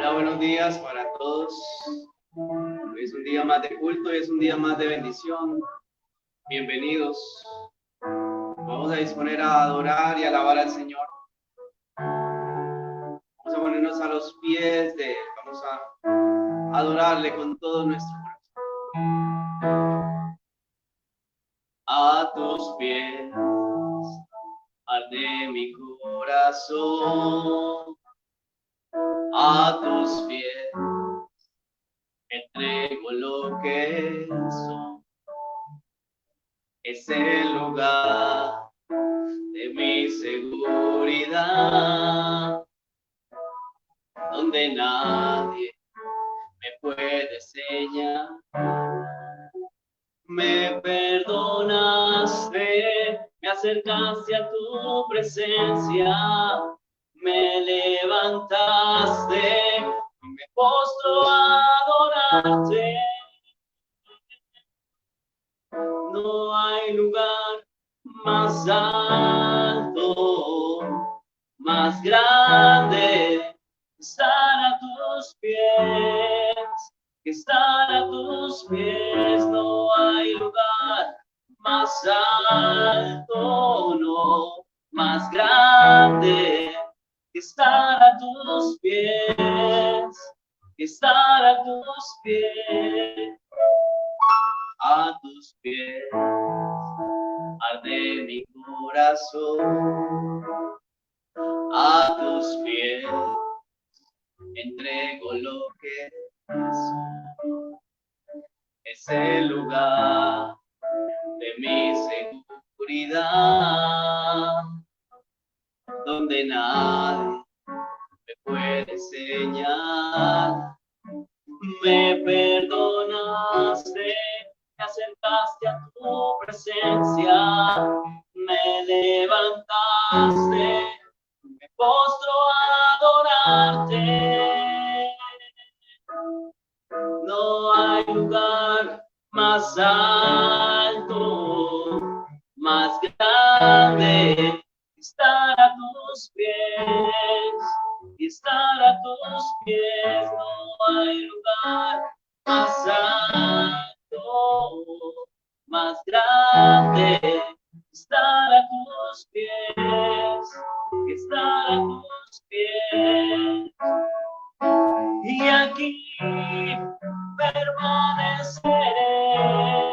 Hola, buenos días para todos. Hoy es un día más de culto y es un día más de bendición. Bienvenidos. Vamos a disponer a adorar y alabar al Señor. Vamos a ponernos a los pies de Él. Vamos a adorarle con todo nuestro corazón. A tus pies arde mi corazón. A tus pies entrego lo que soy. Es el lugar de mi seguridad, donde nadie me puede señalar. Me perdonaste, me acercaste a tu presencia, me levantaste, me postro a adorarte. No hay lugar más alto, más grande, que estar a tus pies, que estar a tus pies. No hay lugar más alto, no, más grande, que estar a tus pies, que estar a tus pies. A tus pies arde mi corazón, a tus pies entrego lo que soy. Es el lugar de mi seguridad, donde nadie me puede señalar. Me perdonaste, me acercaste a tu presencia, me levantaste, me postro a adorarte. No hay lugar más alto, más grande, que estar a tus pies, y estar a tus pies. No hay lugar más alto, más grande, que estar a tus pies, que estar a tus pies. Y aquí permaneceré,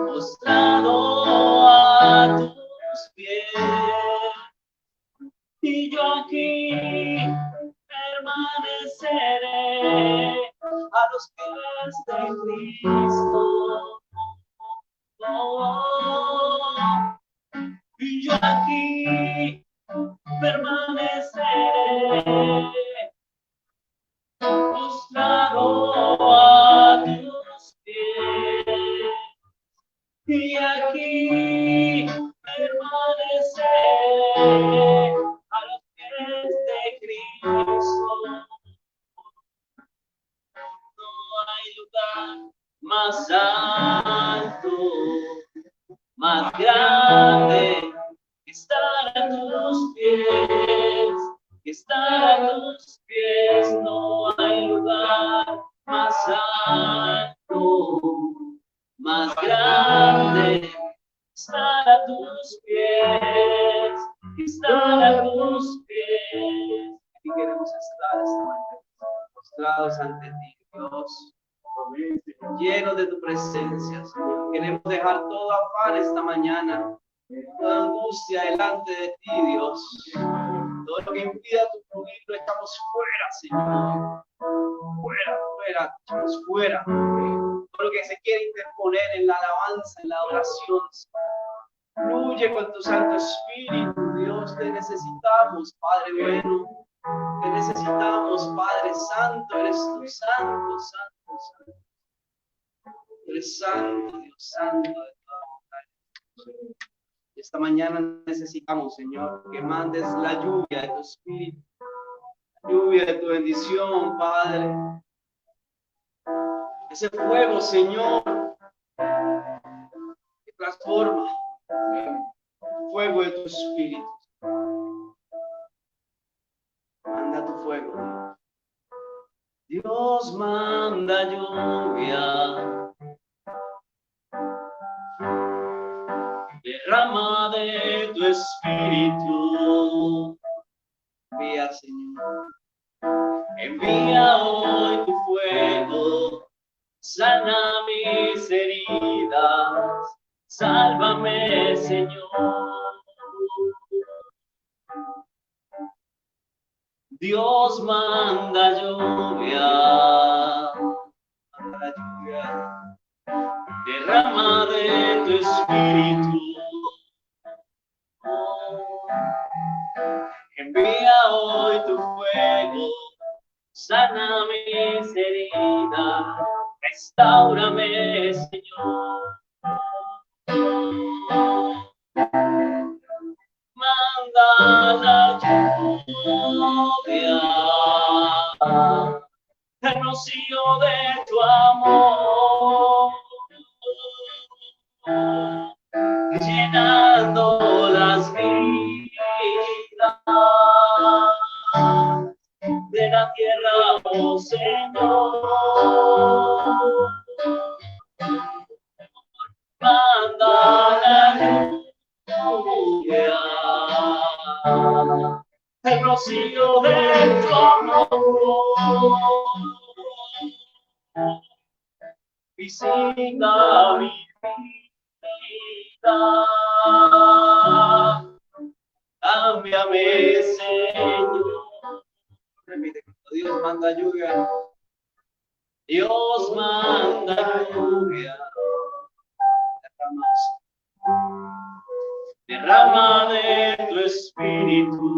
postrado a tus pies. Y yo aquí permaneceré a los pies de Cristo. Y yo aquí permaneceré postrado a tus pies. Y aquí permaneceré a los pies de Cristo. No hay lugar más alto, más grande, que estar a tus pies, que estar a tus pies. No hay lugar más alto, más grande, estar a tus pies, estar a tus pies. Y queremos estar esta mañana postrados ante ti, Dios, llenos de tu presencia, Señor. Queremos dejar todo afán esta mañana, toda angustia delante de ti, Dios. Todo lo que impida tu fluir lo echamos fuera, Señor. Fuera, fuera, echamos fuera. Todo lo que se quiere interponer en la alabanza, en la adoración. Fluye con tu Santo Espíritu, Dios. Te necesitamos, Padre bueno. Te necesitamos, Padre Santo. Eres tú, Santo, Santo, Santo. Eres Santo, Dios Santo de toda montaña. Esta mañana necesitamos, Señor, que mandes la lluvia de tu Espíritu, la lluvia de tu bendición, Padre. Ese fuego, Señor, que transforma, el fuego de tu Espíritu. Manda tu fuego, Dios. Dios manda lluvia, derrama de tu espíritu. Envía, Señor, envía hoy tu fuego, sana mis heridas, sálvame, Señor. Dios manda lluvia, derrama de tu espíritu. Envía hoy tu fuego, sana mis heridas, restáurame, Señor. Manda la lluvia, el rocío de tu amor, llenando las vidas de la tierra, oh Señor. Manda la lluvia, el rocío de tu amor, visita mi vida, cámbiame, Señor. Repite, Dios manda lluvia, Dios manda lluvia, derrama de tu espíritu.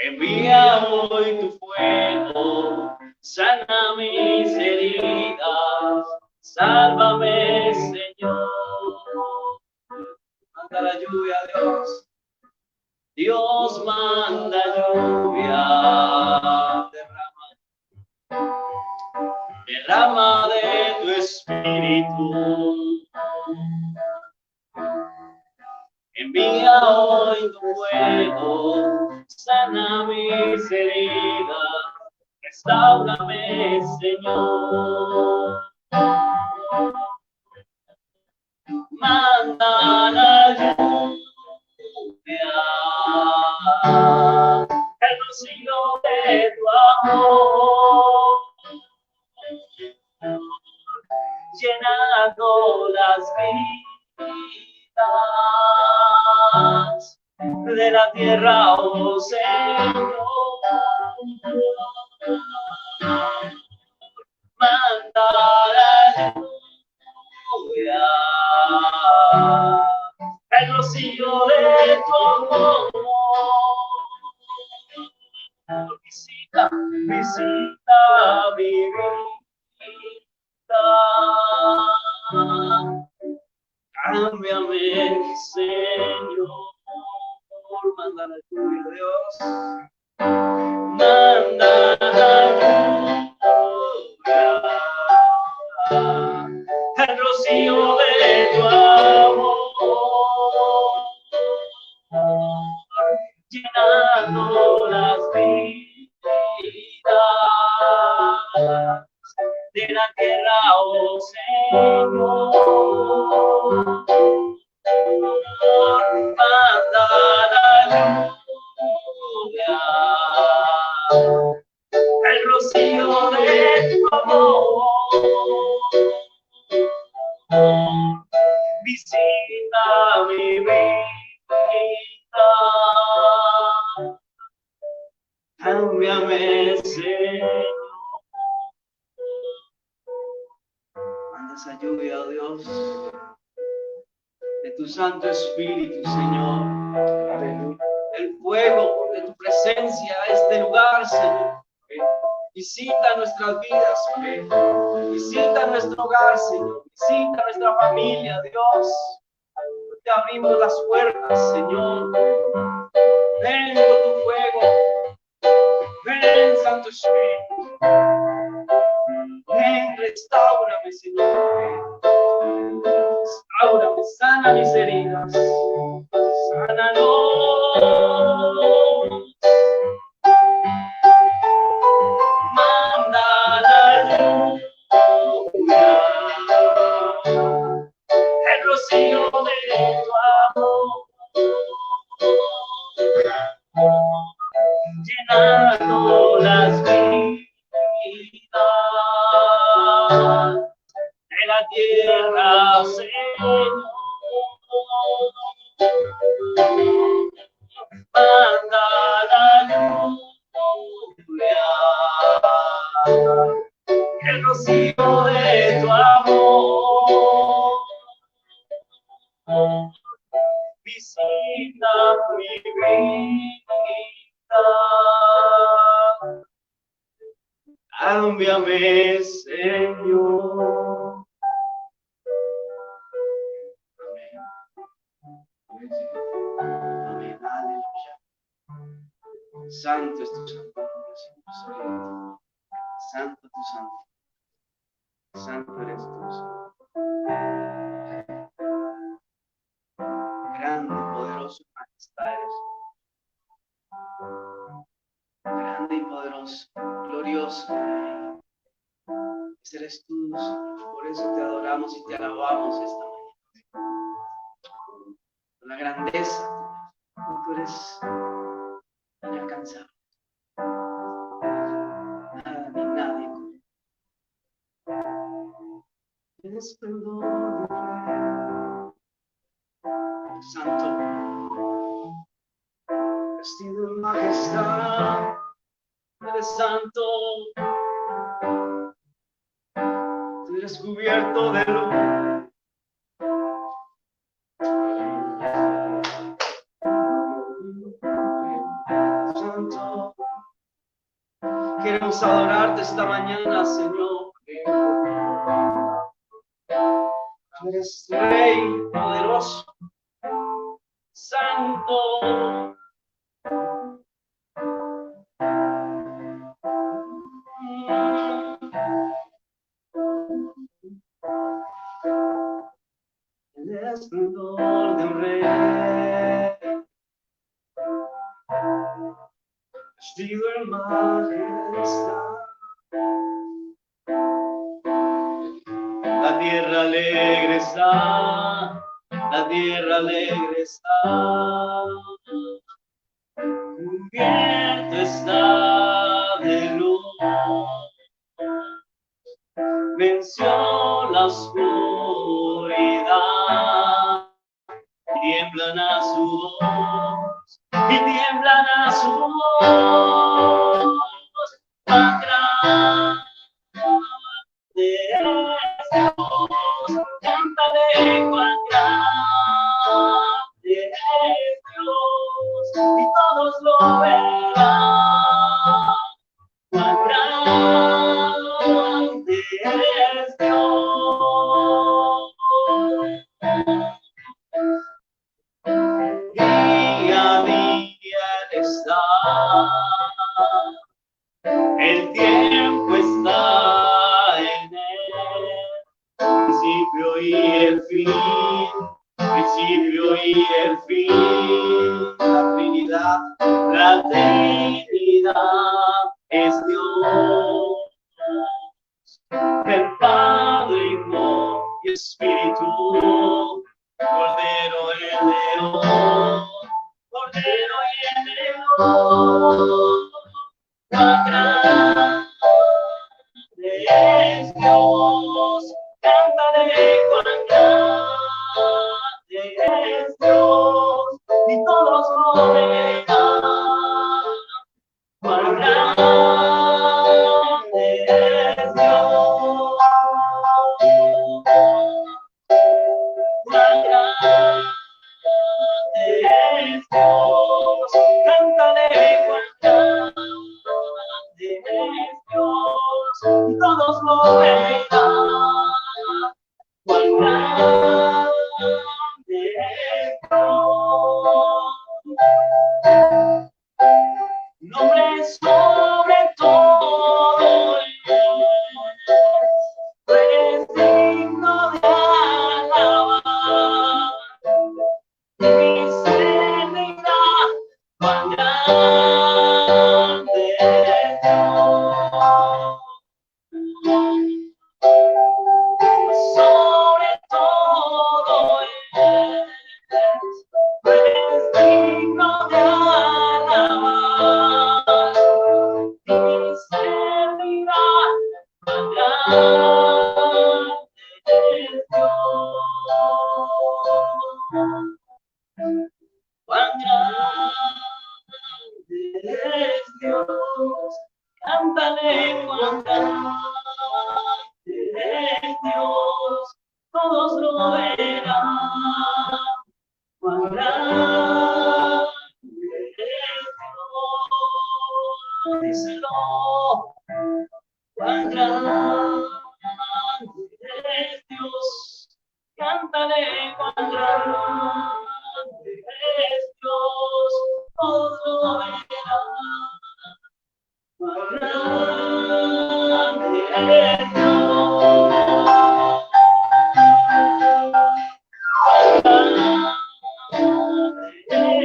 Envía hoy tu fuego, sana mis heridas, sálvame, Señor. Manda la lluvia, Dios. Dios manda lluvia, derrama de tu espíritu. Envía hoy tu fuego, sana mis heridas, restáurame, Señor. Manda la lluvia, el rocío de tu amor, llenando las vidas de la tierra, oh Señor. Manda la lluvia, el rocío de tu amor, visita mi vida, cámbiame, Señor. Manda la lluvia, Dios. Manda la lluvia, el rocío de tu amor, llenando las vidas de la tierra, oh Señor. Manda la lluvia, el rocío de tu amor, visita mi vida, cámbiame, Señor. Manda esa lluvia, oh Dios, de tu Santo Espíritu, Señor. Aleluya. El fuego de tu presencia a este lugar, Señor. Visita nuestras vidas, visita nuestro hogar, Señor. Visita nuestra familia, Dios. Te abrimos las puertas, Señor. Ven con tu fuego. Ven, Santo Espíritu. Ven, restáurame, Señor. Restaurame, sana mis heridas. Sánanos. llenando las vidas de la tierra, Señor. Manda la lluvia, el rocío de tu amor. Visita mi vida, cámbiame, Señor. Amén. Amén. Aleluya. Santo es tu santo nombre, Señor. Santo tu santo. Santo eres tú, Señor. Grande, poderoso, majestad eres. Grande y poderoso, glorioso. Ese eres tú, Señor. Por eso te adoramos y te alabamos esta mañana. Por la grandeza, tú eres inalcanzable. Nada ni nadie. El esplendor del Rey Santo, vestido en majestad, eres santo. Tú eres cubierto de luz. Santo, queremos adorarte esta mañana, Señor. Tú eres Rey poderoso, Santo. El esplendor de un rey, vestido en majestad. La tierra alegre está, la tierra alegre está. Cubierto está de luz. Venció la oscuridad, tiemblan a su voz, y tiemblan a su voz. Más grande es Dios, cántale cuán grande es Dios, y todos lo verán. Cuán grande es Dios. Día a día Él está, el tiempo está en Él, principio y el fin, principio y el fin. La Trinidad es Dios, el Padre, Hijo y Espíritu, Cordero y el León, Cordero y el León. Cuán grande es Dios, cántale cuán grande es Dios, y todos lo verán. Cuán grande es Dios, cuán grande es Dios, cántale cuán grande es Dios, y todos lo verán. Cuán grande es Dios. Nombre sobre todo tú eres digno de alabar. Misericordia, cuán grande es Dios. Sobre todo tú eres digno de alabar. Dios, cántale cuán grande es Dios, todos lo verán, cuán grande es Dios, díselo, cuán grande es Dios, cántale cuán grande es Dios, todos lo verán, cuán grande es Dios, cuán grande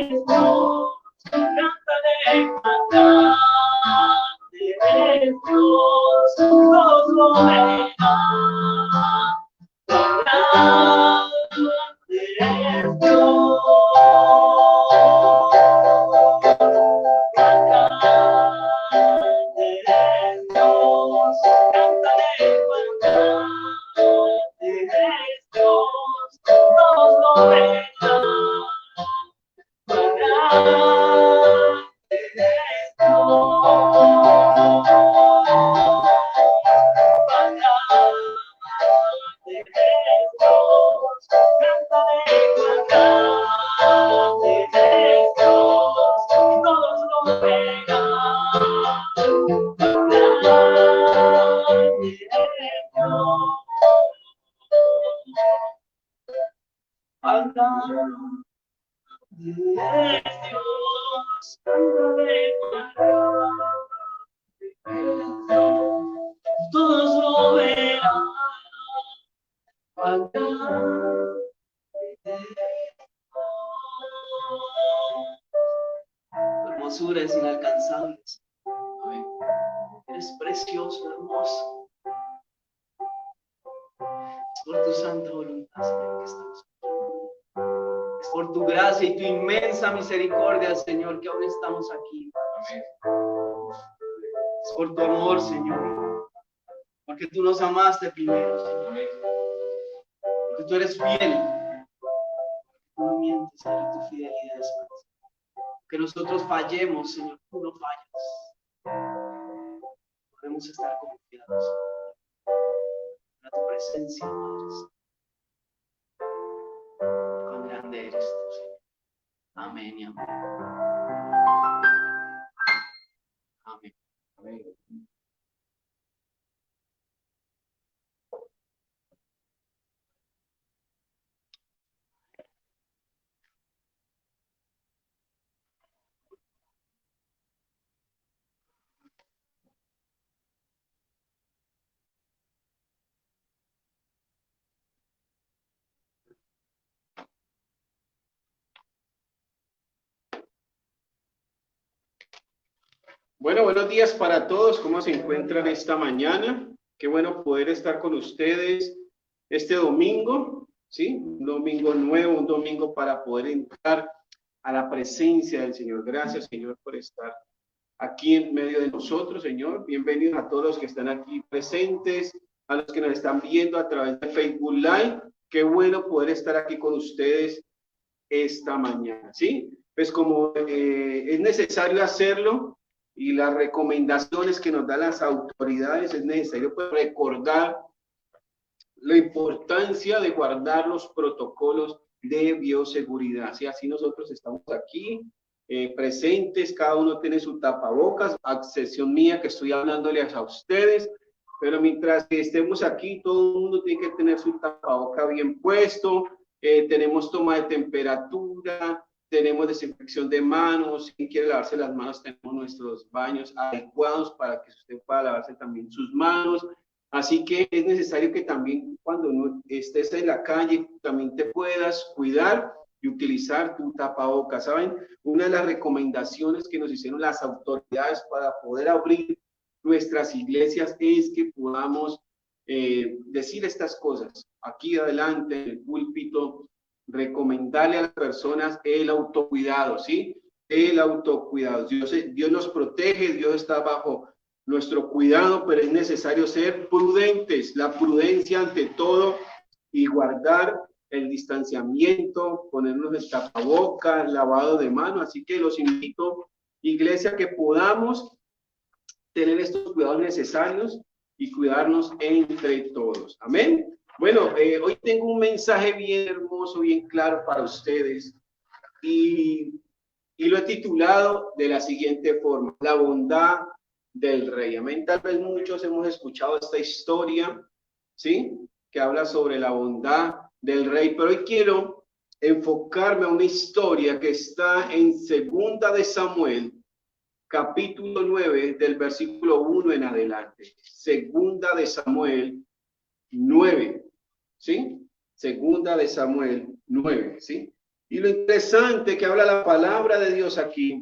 es Dios, cántale cuán grande es Dios, todos lo verán. Todos lo verán. Tu hermosura es inalcanzable. Amén. Eres precioso, hermoso. Es por tu santa voluntad, Señor, que estamos aquí. Es por tu gracia y tu inmensa misericordia, Señor, que aún estamos aquí. Amén. Es por tu amor, Señor. Porque tú nos amaste primero, Señor. Porque tú eres fiel. Tú no mientes, Señor, tu fidelidad es más. Que nosotros fallemos, Señor, tú no fallas. Podemos estar confiados en tu presencia, Padre. Cuán grande eres tú, Señor. Amén y amén. Amén. Amén. Bueno, buenos días para todos. ¿Cómo se encuentran esta mañana? Qué bueno poder estar con ustedes este domingo, ¿sí? Un domingo nuevo, un domingo para poder entrar a la presencia del Señor. Gracias, Señor, por estar aquí en medio de nosotros, Señor. Bienvenidos a todos los que están aquí presentes, a los que nos están viendo a través de Facebook Live. Qué bueno poder estar aquí con ustedes esta mañana, ¿sí? Pues como es necesario hacerlo, y las recomendaciones que nos dan las autoridades, es necesario pues, recordar la importancia de guardar los protocolos de bioseguridad. ¿Sí? Así nosotros estamos aquí presentes, cada uno tiene su tapabocas, a excepción mía que estoy hablándoles a ustedes, pero mientras que estemos aquí, todo el mundo tiene que tener su tapaboca bien puesto, tenemos toma de temperatura, tenemos desinfección de manos, si quiere lavarse las manos, tenemos nuestros baños adecuados para que usted pueda lavarse también sus manos. Así que es necesario que también cuando no estés en la calle, también te puedas cuidar y utilizar tu tapabocas. ¿Saben? Una de las recomendaciones que nos hicieron las autoridades para poder abrir nuestras iglesias es que podamos decir estas cosas. Aquí adelante, en el púlpito, recomendarle a las personas el autocuidado, ¿sí? El autocuidado. Dios nos protege, Dios está bajo nuestro cuidado, pero es necesario ser prudentes, la prudencia ante todo y guardar el distanciamiento, ponernos el tapabocas, lavado de manos. Así que los invito, iglesia, que podamos tener estos cuidados necesarios y cuidarnos entre todos. Amén. Bueno, hoy tengo un mensaje bien hermoso, bien claro para ustedes y lo he titulado de la siguiente forma: la bondad del rey. Amén. Tal vez muchos hemos escuchado esta historia, ¿sí? Que habla sobre la bondad del rey, pero hoy quiero enfocarme a una historia que está en Segunda de Samuel, capítulo 9, del versículo 1 en adelante. Segunda de Samuel 9, ¿sí? Segunda de Samuel 9, ¿sí? Y lo interesante que habla la palabra de Dios aquí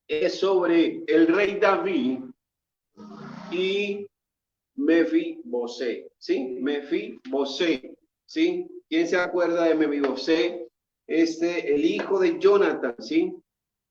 es sobre el rey David y Mefibosé, ¿sí? Mefibosé, ¿sí? ¿Quién se acuerda de Mefibosé? El hijo de Jonathan, ¿sí?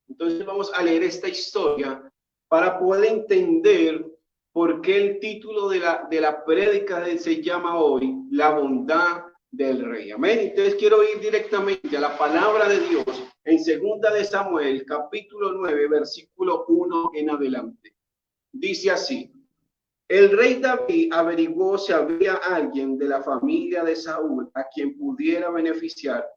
Entonces vamos a leer esta historia para poder entender por qué el título de la prédica se llama hoy La bondad del rey. Amén. Entonces quiero ir directamente a la palabra de Dios en Segunda de Samuel, capítulo 9, versículo 1 en adelante. Dice así: el rey David averiguó si había alguien de la familia de Saúl a quien pudiera beneficiar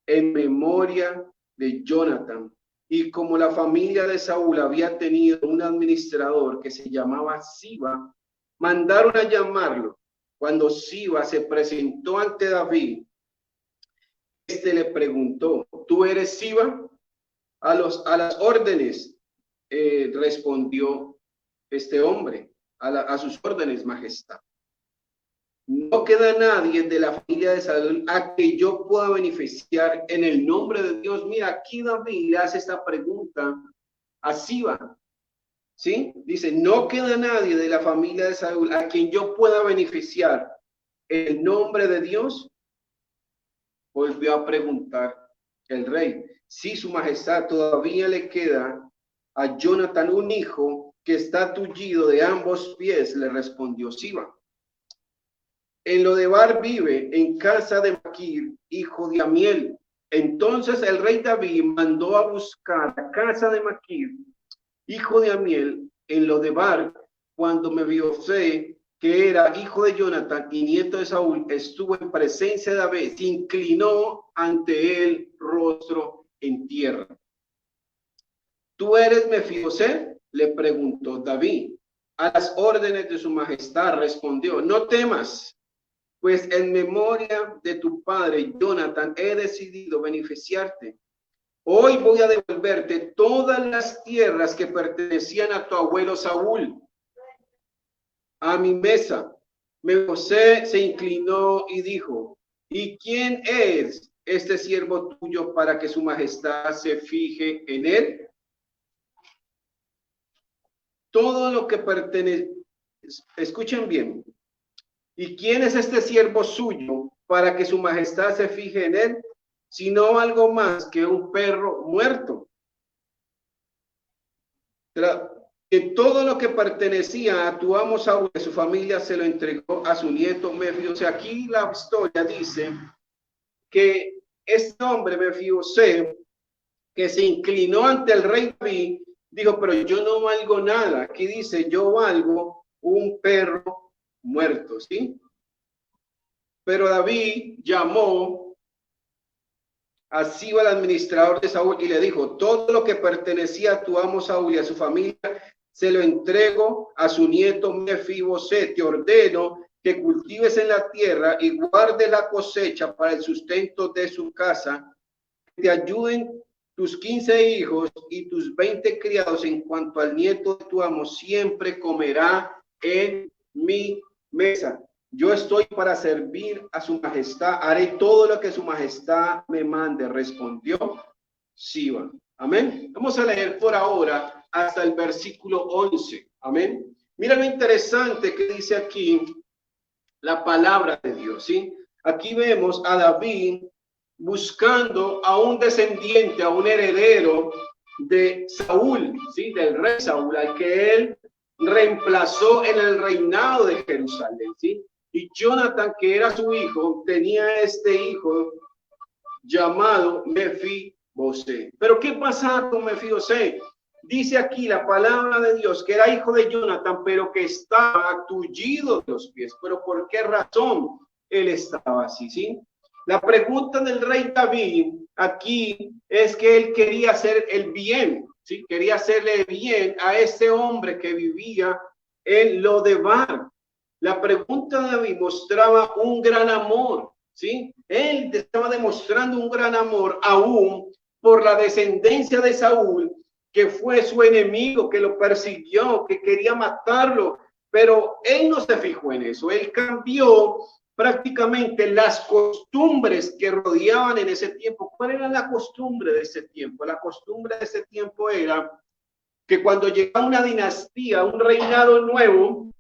en memoria de Jonathan. Y como la familia de Saúl había tenido un administrador que se llamaba Siba, mandaron a llamarlo. Cuando Siba se presentó ante David, le preguntó: ¿tú eres Siba? A las órdenes, respondió este hombre, a sus órdenes, majestad. No queda nadie de la familia de Saúl a que yo pueda beneficiar en el nombre de Dios. Mira, aquí David hace esta pregunta a Siba, ¿sí? Dice: no queda nadie de la familia de Saúl a quien yo pueda beneficiar en el nombre de Dios. Volvió a preguntar el rey: sí, su majestad, todavía le queda a Jonathan un hijo que está tullido de ambos pies, le respondió Siba. En Lodebar vive, en casa de Maquir, hijo de Amiel. Entonces el rey David mandó a buscar la casa de Maquir, hijo de Amiel, en Lodebar. Cuando Mefibosé, que era hijo de Jonathan y nieto de Saúl, estuvo en presencia de David, se inclinó ante él rostro en tierra. ¿Tú eres Mefibosé?, le preguntó David. A las órdenes de su majestad, respondió. No temas, pues en memoria de tu padre Jonathan he decidido beneficiarte. Hoy voy a devolverte todas las tierras que pertenecían a tu abuelo Saúl a mi mesa. Mefibosé se inclinó y dijo: ¿y quién es este siervo tuyo para que su majestad se fije en él? Todo lo que pertenece, escuchen bien, ¿y quién es este siervo suyo para que su majestad se fije en él? Sino algo más que un perro muerto. Que todo lo que pertenecía a tu amo Saúl, de su familia, se lo entregó a su nieto Mefibosé. Aquí la historia dice que este hombre Mefibosé, que se inclinó ante el rey David, dijo: pero yo no valgo nada. Aquí dice: yo valgo un perro muerto, ¿sí? Pero David llamó a Siba, el administrador de Saúl, y le dijo: todo lo que pertenecía a tu amo Saúl y a su familia se lo entrego a su nieto Mefibosé. Te ordeno que cultives en la tierra y guardes la cosecha para el sustento de su casa. Que te ayuden tus 15 hijos y tus 20 criados. En cuanto al nieto de tu amo, siempre comerá en mi mesa. Yo estoy para servir a su majestad. Haré todo lo que su majestad me mande, respondió Siba. Amén. Vamos a leer por ahora hasta el versículo 11. Amén. Mira lo interesante que dice aquí la palabra de Dios, ¿sí? Aquí vemos a David buscando a un descendiente, a un heredero de Saúl, ¿sí? Del rey Saúl, al que él reemplazó en el reinado de Jerusalén, ¿sí? Y Jonathan, que era su hijo, tenía este hijo llamado Mefibosé. Pero ¿qué pasa con Mefibosé? Dice aquí la palabra de Dios que era hijo de Jonathan, pero que estaba tullido de los pies. ¿Pero por qué razón él estaba así? ¿Sí? La pregunta del rey David aquí es que él quería hacer el bien, ¿sí? Quería hacerle bien a ese hombre que vivía en Lodebar. La pregunta de David mostraba un gran amor, ¿sí? Él estaba demostrando un gran amor aún por la descendencia de Saúl, que fue su enemigo, que lo persiguió, que quería matarlo, pero él no se fijó en eso. Él cambió prácticamente las costumbres que rodeaban en ese tiempo. ¿Cuál era la costumbre de ese tiempo? La costumbre de ese tiempo era que cuando llegaba una dinastía, un reinado nuevo,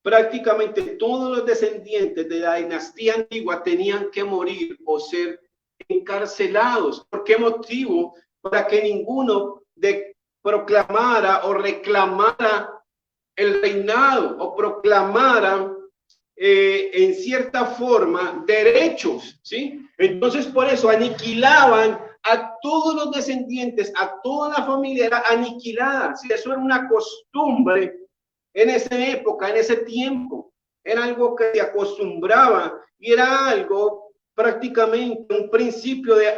prácticamente todos los descendientes de la dinastía antigua tenían que morir o ser encarcelados. ¿Por qué motivo? Para que ninguno proclamara o reclamara el reinado o proclamara en cierta forma derechos, ¿sí? Entonces por eso aniquilaban a todos los descendientes, a toda la familia era aniquilada, ¿sí? Eso era una costumbre en esa época, en ese tiempo, era algo que se acostumbraba y era algo prácticamente un principio de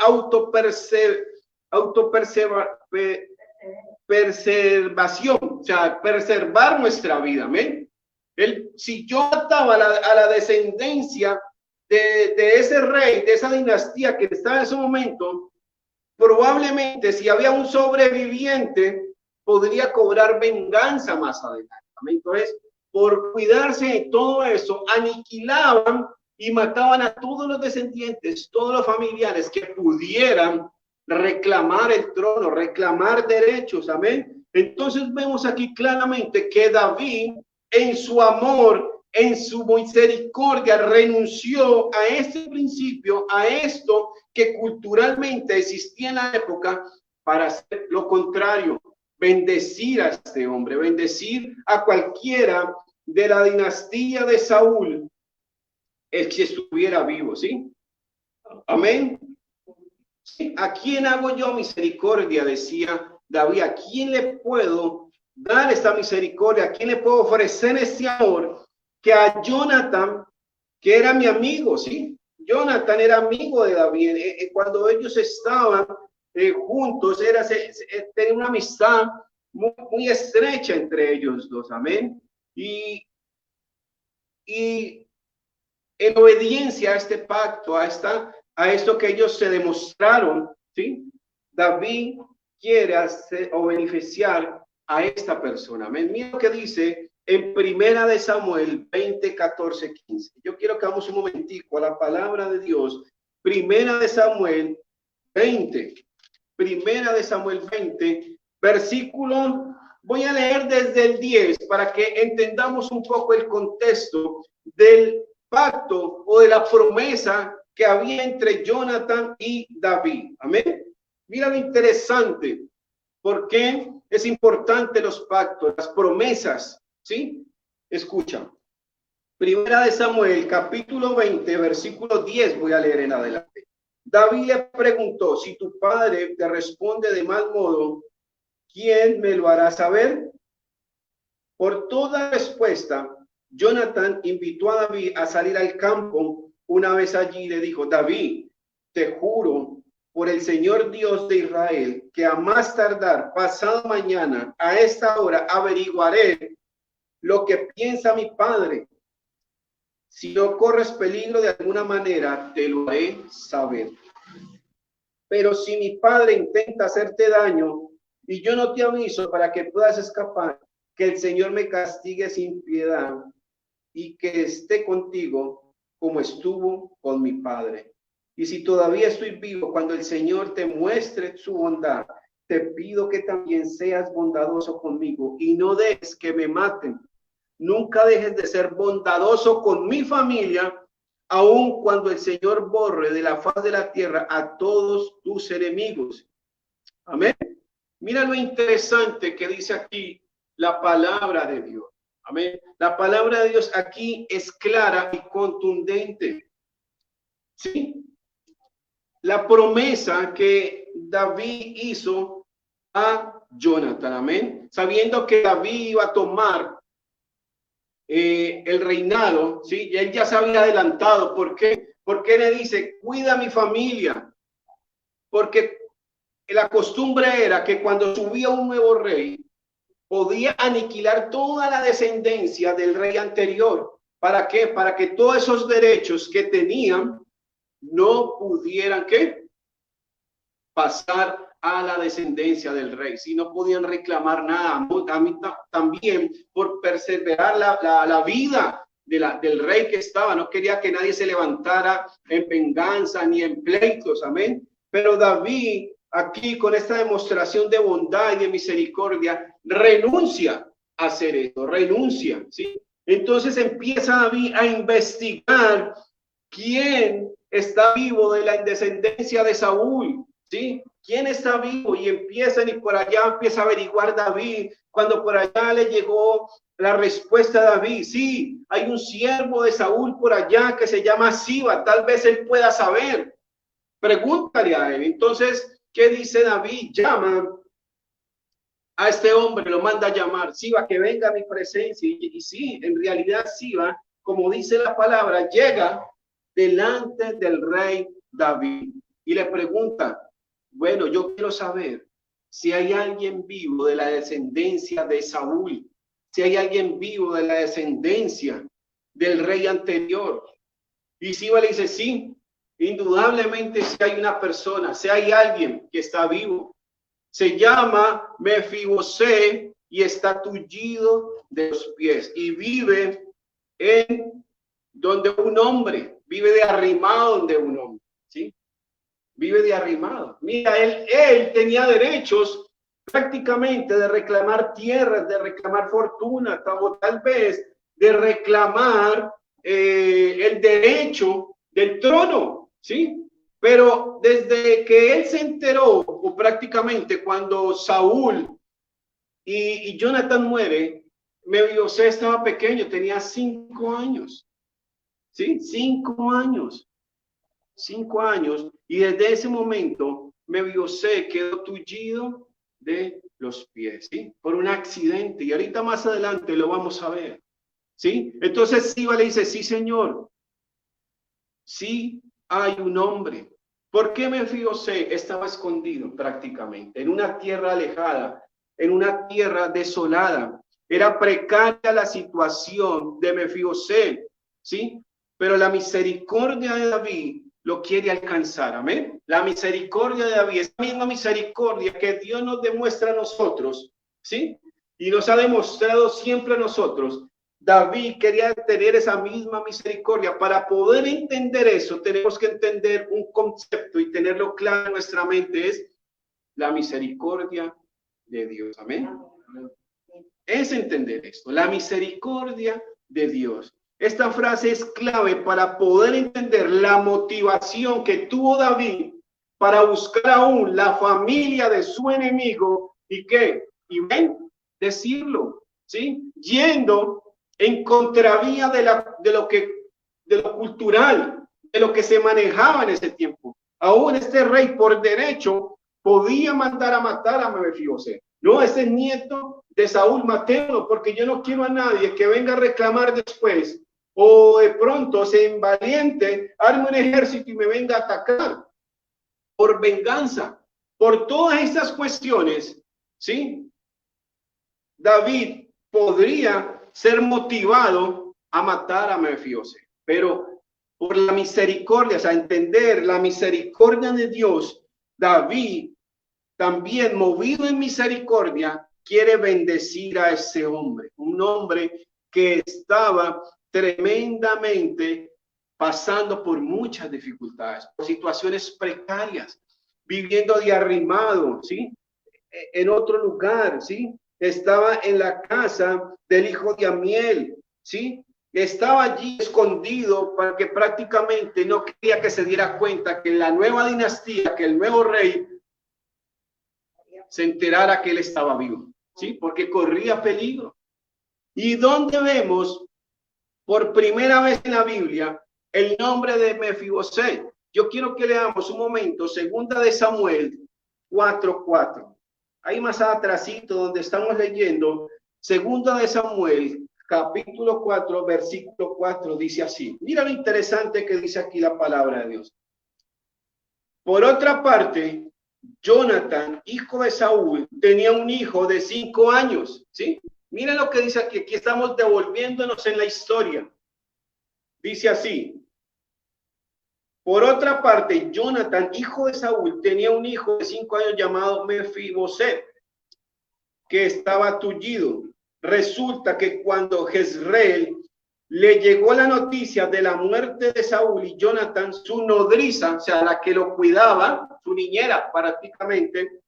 preservación, o sea, preservar nuestra vida, ¿ven? Si yo ataba a la descendencia de ese rey, de esa dinastía que estaba en ese momento, probablemente si había un sobreviviente, podría cobrar venganza más adelante. Entonces, por cuidarse de todo eso, aniquilaban y mataban a todos los descendientes, todos los familiares que pudieran reclamar el trono, reclamar derechos, amén. Entonces vemos aquí claramente que David, en su amor, en su misericordia, renunció a este principio, a esto que culturalmente existía en la época, para hacer lo contrario, bendecir a este hombre, bendecir a cualquiera de la dinastía de Saúl, el que estuviera vivo, ¿sí? Amén. ¿A quién hago yo misericordia? Decía David. ¿A quién le puedo dar esta misericordia? ¿A quién le puedo ofrecer ese amor? Que a Jonathan, que era mi amigo, ¿sí? Jonathan era amigo de David. Cuando ellos estaban juntos, tenía una amistad muy estrecha entre ellos dos. Amén. Y en obediencia a este pacto, a esto que ellos se demostraron, ¿sí? David quiere hacer o beneficiar a esta persona. Mira lo que dice en Primera de Samuel 20, 14, 15. Yo quiero que vamos un momentico a la palabra de Dios. Primera de Samuel 20. Primera de Samuel 20, versículo, voy a leer desde el 10 para que entendamos un poco el contexto del pacto o de la promesa que había entre Jonathan y David. Amén. Mira lo interesante, porque es importante los pactos, las promesas, ¿sí? Escucha. Primera de Samuel, capítulo 20, versículo 10, voy a leer en adelante. David le preguntó: si tu padre te responde de mal modo, ¿quién me lo hará saber? Por toda respuesta, Jonathan invitó a David a salir al campo. Una vez allí le dijo: David, te juro por el Señor Dios de Israel que a más tardar pasado mañana a esta hora averiguaré lo que piensa mi padre. Si no corres peligro de alguna manera, te lo haré saber. Pero si mi padre intenta hacerte daño y yo no te aviso para que puedas escapar, que el Señor me castigue sin piedad y que esté contigo como estuvo con mi padre. Y si todavía estoy vivo, cuando el Señor te muestre su bondad, te pido que también seas bondadoso conmigo y no dejes que me maten. Nunca dejes de ser bondadoso con mi familia, aun cuando el Señor borre de la faz de la tierra a todos tus enemigos. Amén. Mira lo interesante que dice aquí la palabra de Dios. Amén. La palabra de Dios aquí es clara y contundente. Sí. La promesa que David hizo a Jonathan, amén, sabiendo que David iba a tomar el reinado, ¿sí? Y él ya se había adelantado. ¿Por qué? Porque le dice, cuida a mi familia, porque la costumbre era que cuando subía un nuevo rey, podía aniquilar toda la descendencia del rey anterior. ¿Para qué? Para que todos esos derechos que tenían no pudieran, ¿qué?, pasar a la descendencia del rey, si no podían reclamar nada. A mí también, por perseverar la vida del rey que estaba, no quería que nadie se levantara en venganza ni en pleitos, amén. Pero David, aquí con esta demostración de bondad y de misericordia, renuncia a hacer esto, renuncia, ¿sí? Entonces empieza David a investigar quién está vivo de la descendencia de Saúl, ¿sí? ¿Quién está vivo? Y empiezan, y por allá empieza a averiguar David. Cuando por allá le llegó la respuesta a David, sí, hay un siervo de Saúl por allá que se llama Siba, tal vez él pueda saber. Pregúntale a él. Entonces, ¿qué dice David? Llama a este hombre, lo manda a llamar, Siba, que venga a mi presencia. Y sí, en realidad Siba, como dice la palabra, llega delante del rey David y le pregunta, bueno, yo quiero saber si hay alguien vivo de la descendencia de Saúl, si hay alguien vivo de la descendencia del rey anterior. Y Siba le dice, sí, indudablemente si hay una persona, si hay alguien que está vivo. Se llama Mefibosé y está tullido de los pies y vive en donde un hombre, vive de arrimado donde un hombre, ¿sí? Vive de arrimado. Mira, él tenía derechos prácticamente de reclamar tierras, de reclamar fortuna, tal vez de reclamar el derecho del trono, ¿sí? Pero desde que él se enteró, o prácticamente cuando Saúl y Jonathan muere, Mefibosé estaba pequeño, tenía 5 años, ¿sí? 5 años. 5 años, y desde ese momento Mefibosé quedó tullido de los pies, ¿sí? Por un accidente, y ahorita más adelante lo vamos a ver, ¿sí? Entonces Siba le dice, sí, señor, sí hay un hombre. ¿Por qué Mefibosé estaba escondido prácticamente en una tierra alejada, en una tierra desolada? Era precaria la situación de Mefibosé, ¿sí? Pero la misericordia de David lo quiere alcanzar, amén. La misericordia de David es la misma misericordia que Dios nos demuestra a nosotros, ¿sí? Y nos ha demostrado siempre a nosotros. David quería tener esa misma misericordia. Para poder entender eso, tenemos que entender un concepto y tenerlo claro en nuestra mente, es la misericordia de Dios, amén. Es entender esto, la misericordia de Dios. Esta frase es clave para poder entender la motivación que tuvo David para buscar aún la familia de su enemigo y qué, y ven, decirlo, ¿sí? Yendo en contravía de lo cultural, de lo que se manejaba en ese tiempo. Aún este rey por derecho podía mandar a matar a Mefibosé. No, ese nieto de Saúl, matémoslo, porque yo no quiero a nadie que venga a reclamar después, o de pronto se envaliente, arme un ejército y me venga a atacar por venganza. Por todas estas cuestiones, ¿sí? David podría ser motivado a matar a Mefibosé, pero por la misericordia, o sea, entender la misericordia de Dios, David también, movido en misericordia, quiere bendecir a ese hombre, un hombre que estaba tremendamente pasando por muchas dificultades, por situaciones precarias, viviendo de arrimado, ¿sí? En otro lugar, ¿sí? Estaba en la casa del hijo de Amiel, ¿sí? Estaba allí escondido para que prácticamente no quería que se diera cuenta que en la nueva dinastía, que el nuevo rey se enterara que él estaba vivo, ¿sí? Porque corría peligro. ¿Y dónde vemos por primera vez en la Biblia el nombre de Mefibosé? Yo quiero que leamos un momento, segunda de Samuel, 4:4. Ahí más atrásito donde estamos leyendo, Segunda de Samuel, capítulo 4, versículo 4, dice así. Mira lo interesante que dice aquí la palabra de Dios. Por otra parte, Jonathan, hijo de Saúl, tenía un hijo de 5 años, ¿sí? Mira lo que dice aquí. Aquí estamos devolviéndonos en la historia. Dice así. Por otra parte, Jonathan, hijo de Saúl, tenía un hijo de 5 años llamado Mefiboset, que estaba tullido. Resulta que cuando Jezreel le llegó la noticia de la muerte de Saúl y Jonathan, su nodriza, o sea, la que lo cuidaba, su niñera prácticamente,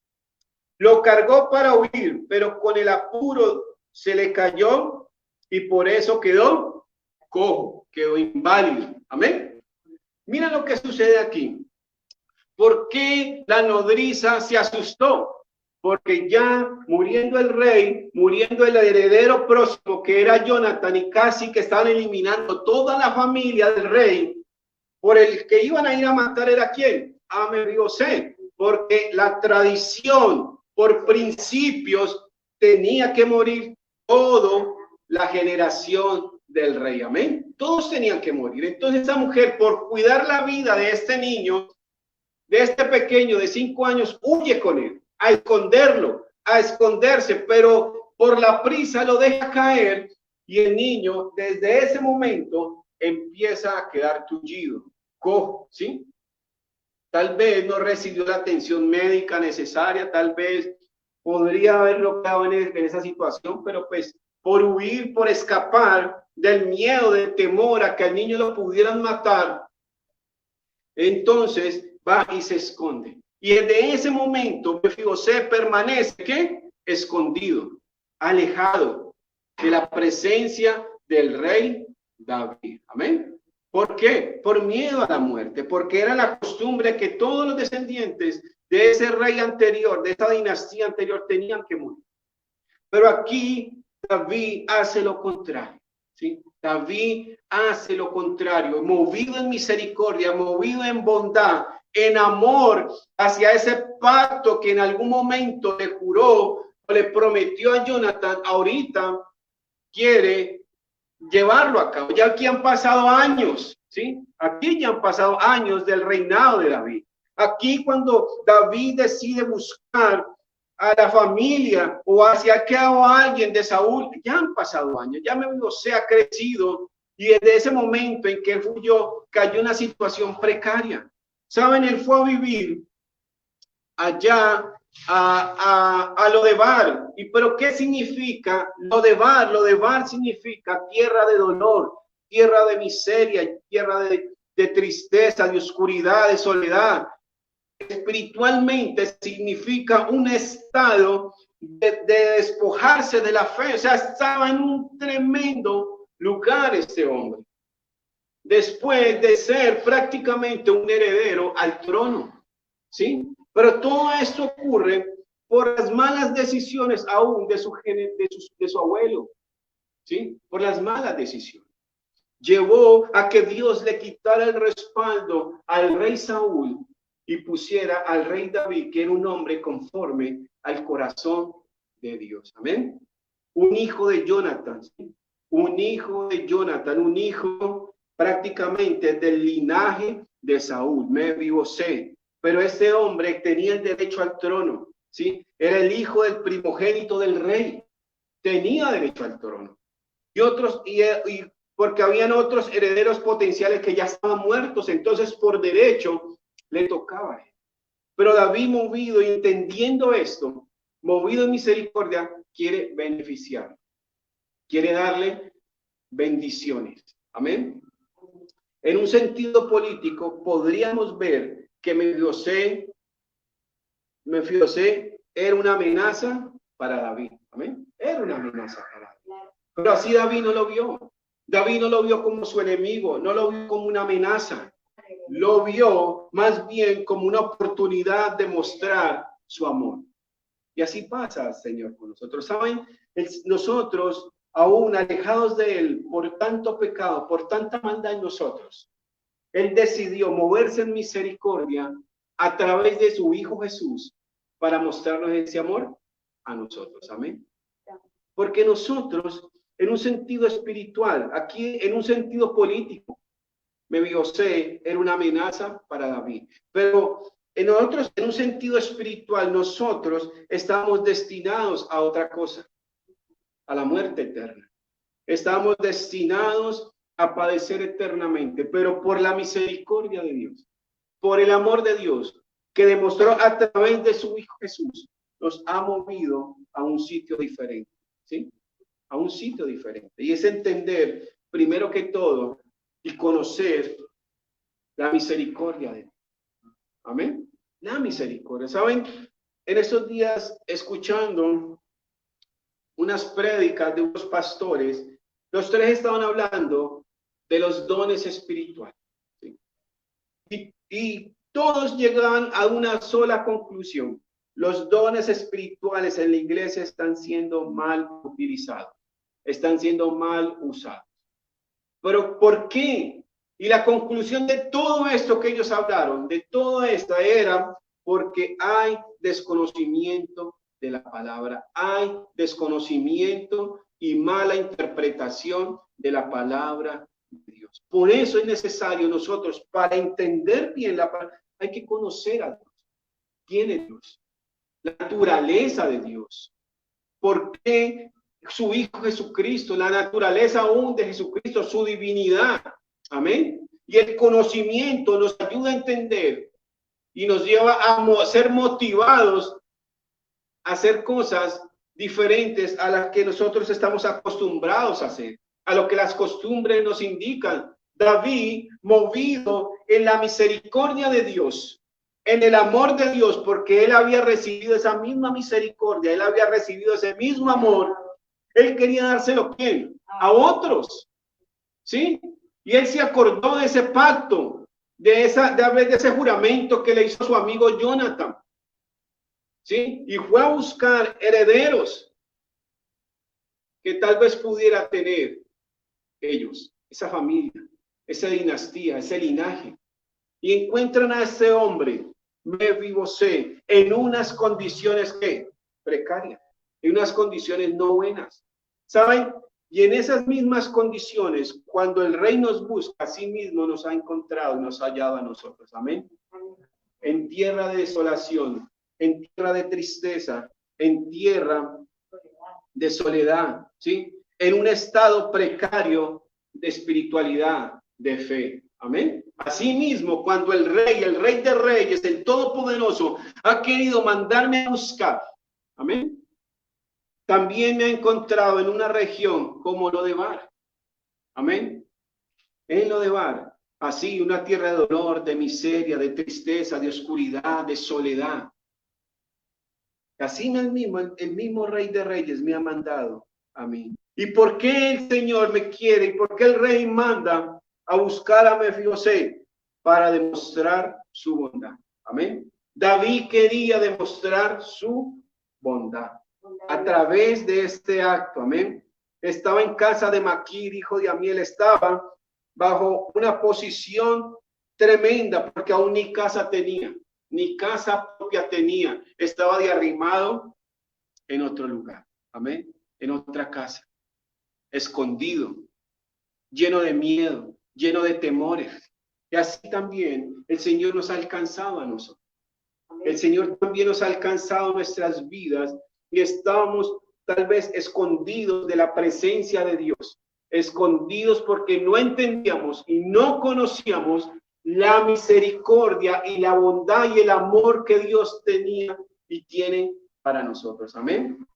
lo cargó para huir, pero con el apuro se le cayó y por eso quedó cojo, quedó inválido. Amén. Mira lo que sucede aquí. ¿Por qué la nodriza se asustó? Porque ya muriendo el rey, muriendo el heredero próximo que era Jonathan y casi que estaban eliminando toda la familia del rey, por el que iban a ir a matar era ¿quién? A Mefiboset, porque la tradición por principios tenía que morir toda la generación del rey. Amén. Todos tenían que morir. Entonces esa mujer, por cuidar la vida de este niño, de este pequeño de 5 años, huye con él, a esconderlo, a esconderse, pero por la prisa lo deja caer y el niño desde ese momento empieza a quedar tullido, cojo, ¿sí? Tal vez no recibió la atención médica necesaria, tal vez podría haberlo quedado en esa situación, pero pues por huir, por escapar del miedo, del temor a que al niño lo pudieran matar, entonces va y se esconde. Y desde ese momento, Mefiboset permanece, ¿qué? Escondido, alejado de la presencia del rey David. Amén. ¿Por qué? Por miedo a la muerte, porque era la costumbre que todos los descendientes de ese rey anterior, de esa dinastía anterior, tenían que morir. Pero aquí David hace lo contrario, ¿sí? David hace lo contrario, movido en misericordia, movido en bondad, en amor hacia ese pacto que en algún momento le juró o le prometió a Jonathan, ahorita quiere llevarlo a cabo. Ya aquí han pasado años, ¿sí? Aquí ya han pasado años del reinado de David. Aquí cuando David decide buscar a la familia o hacia que a alguien de Saúl, ya han pasado años, ya Mefiboset ha crecido y desde ese momento en que él huyó, cayó en una situación precaria. ¿Saben? Él fue a vivir allá a Lodebar. ¿Y pero qué significa Lodebar? Lodebar significa tierra de dolor, tierra de miseria, tierra de tristeza, de oscuridad, de soledad. Espiritualmente significa un estado de despojarse de la fe. O sea, estaba en un tremendo lugar este hombre, después de ser prácticamente un heredero al trono, ¿sí? Pero todo esto ocurre por las malas decisiones aún de su abuelo, ¿sí? Por las malas decisiones. Llevó a que Dios le quitara el respaldo al rey Saúl y pusiera al rey David, que era un hombre conforme al corazón de Dios. Amén. Un hijo de Jonathan, ¿sí? Un hijo de Jonathan, un hijo prácticamente del linaje de Saúl, Mefiboset. Pero este hombre tenía el derecho al trono, ¿sí? Era el hijo del primogénito del rey. Tenía derecho al trono. Y otros, y porque habían otros herederos potenciales que ya estaban muertos, entonces por derecho le tocaba a él. Pero David, movido y entendiendo esto, movido en misericordia, quiere beneficiar, quiere darle bendiciones. Amén. En un sentido político, podríamos ver que Mefiboset era una amenaza para David. Amén. Era una amenaza para David. Pero así David no lo vio. David no lo vio como su enemigo, no lo vio como una amenaza. Lo vio más bien como una oportunidad de mostrar su amor. Y así pasa, Señor, con nosotros. ¿Saben? Nosotros, aún alejados de Él, por tanto pecado, por tanta maldad en nosotros, Él decidió moverse en misericordia a través de su Hijo Jesús para mostrarnos ese amor a nosotros. Amén. Porque nosotros, en un sentido espiritual, aquí en un sentido político, Mefibosé era una amenaza para David. Pero en nosotros, en un sentido espiritual, nosotros estamos destinados a otra cosa, a la muerte eterna. Estamos destinados a padecer eternamente, pero por la misericordia de Dios, por el amor de Dios, que demostró a través de su Hijo Jesús, nos ha movido a un sitio diferente, ¿sí? A un sitio diferente. Y es entender, primero que todo, y conocer la misericordia de Dios. Amén. La misericordia. ¿Saben? En estos días, escuchando unas prédicas de unos pastores, los tres estaban hablando de los dones espirituales. ¿Sí? Y todos llegan a una sola conclusión. Los dones espirituales en la iglesia están siendo mal utilizados, están siendo mal usados. ¿Pero por qué? Y la conclusión de todo esto que ellos hablaron, de todo esto, era porque hay desconocimiento de la palabra, hay desconocimiento y mala interpretación de la palabra de Dios. Por eso es necesario nosotros, para entender bien la palabra, hay que conocer a Dios. ¿Quién es Dios? La naturaleza de Dios. ¿Por qué su Hijo Jesucristo? La naturaleza aún de Jesucristo, su divinidad. Amén. Y el conocimiento nos ayuda a entender y nos lleva a ser motivados a hacer cosas diferentes a las que nosotros estamos acostumbrados a hacer, a lo que las costumbres nos indican. David, movido en la misericordia de Dios, en el amor de Dios, porque él había recibido esa misma misericordia, él había recibido ese mismo amor, él quería dárselo ¿a quién? A otros, ¿sí? Y él se acordó de ese pacto, de ese juramento que le hizo a su amigo Jonathan, ¿sí? Y fue a buscar herederos que tal vez pudiera tener ellos, esa familia, esa dinastía, ese linaje. Y encuentran a ese hombre, Mefibosé, en unas condiciones que precarias, en unas condiciones no buenas. ¿Saben? Y en esas mismas condiciones, cuando el rey nos busca, a sí mismo nos ha encontrado y nos ha hallado a nosotros. Amén. En tierra de desolación, en tierra de tristeza, en tierra de soledad, ¿sí? En un estado precario de espiritualidad, de fe. Amén. Asimismo, cuando el rey de reyes, el todopoderoso, ha querido mandarme a buscar, amén, también me ha encontrado en una región como Lodebar. Amén. En Lodebar, así una tierra de dolor, de miseria, de tristeza, de oscuridad, de soledad. Así el mismo rey de reyes me ha mandado a mí. ¿Y por qué el Señor me quiere? ¿Y por qué el rey manda a buscar a Mefibosé? Para demostrar su bondad. Amén. David quería demostrar su bondad a través de este acto. Amén. Estaba en casa de Maquir, hijo de Amiel, estaba bajo una posición tremenda porque aún ni casa tenía, ni casa propia tenía. Estaba de arrimado en otro lugar. Amén. En otra casa, escondido, lleno de miedo, lleno de temores. Y así también el Señor nos ha alcanzado a nosotros. El Señor también nos ha alcanzado nuestras vidas y estábamos tal vez escondidos de la presencia de Dios, escondidos porque no entendíamos y no conocíamos la misericordia y la bondad y el amor que Dios tenía y tiene para nosotros. Amén.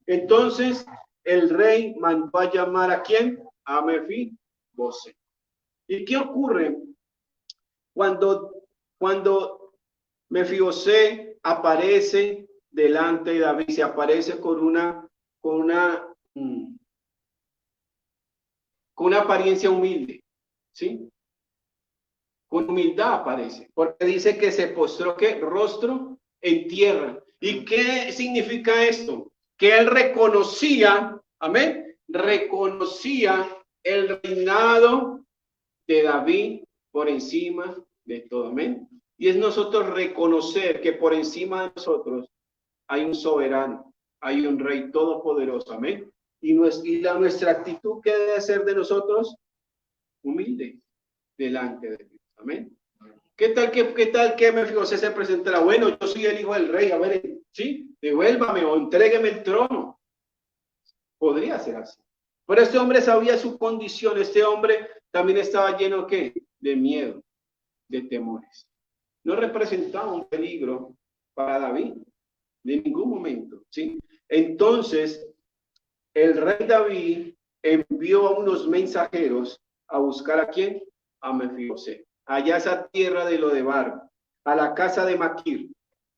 Entonces el rey mandó a llamar ¿a quién? A Mefibosé. ¿Y qué ocurre cuando Mefibosé aparece delante de David? Se aparece con una apariencia humilde, ¿sí? Con humildad aparece, porque dice que se postró, ¿qué? Rostro en tierra. ¿Y qué significa esto? Que él reconocía, amén, reconocía el reinado de David por encima de todo, amén. Y es nosotros reconocer que por encima de nosotros hay un soberano, hay un rey todopoderoso, amén. Y nuestra actitud, ¿qué debe ser de nosotros? Humilde delante de Dios, amén. ¿Qué tal que Mefibosé se presentara? Bueno, yo soy el hijo del rey, a ver, sí, devuélvame o entrégueme el trono. Podría ser así. Pero este hombre sabía su condición, este hombre también estaba lleno ¿qué? De miedo, de temores. No representaba un peligro para David, de ningún momento, ¿sí? Entonces, el rey David envió a unos mensajeros a buscar ¿a quién? A Mefibosé. Allá a esa tierra de Lodebar, a la casa de Maquir.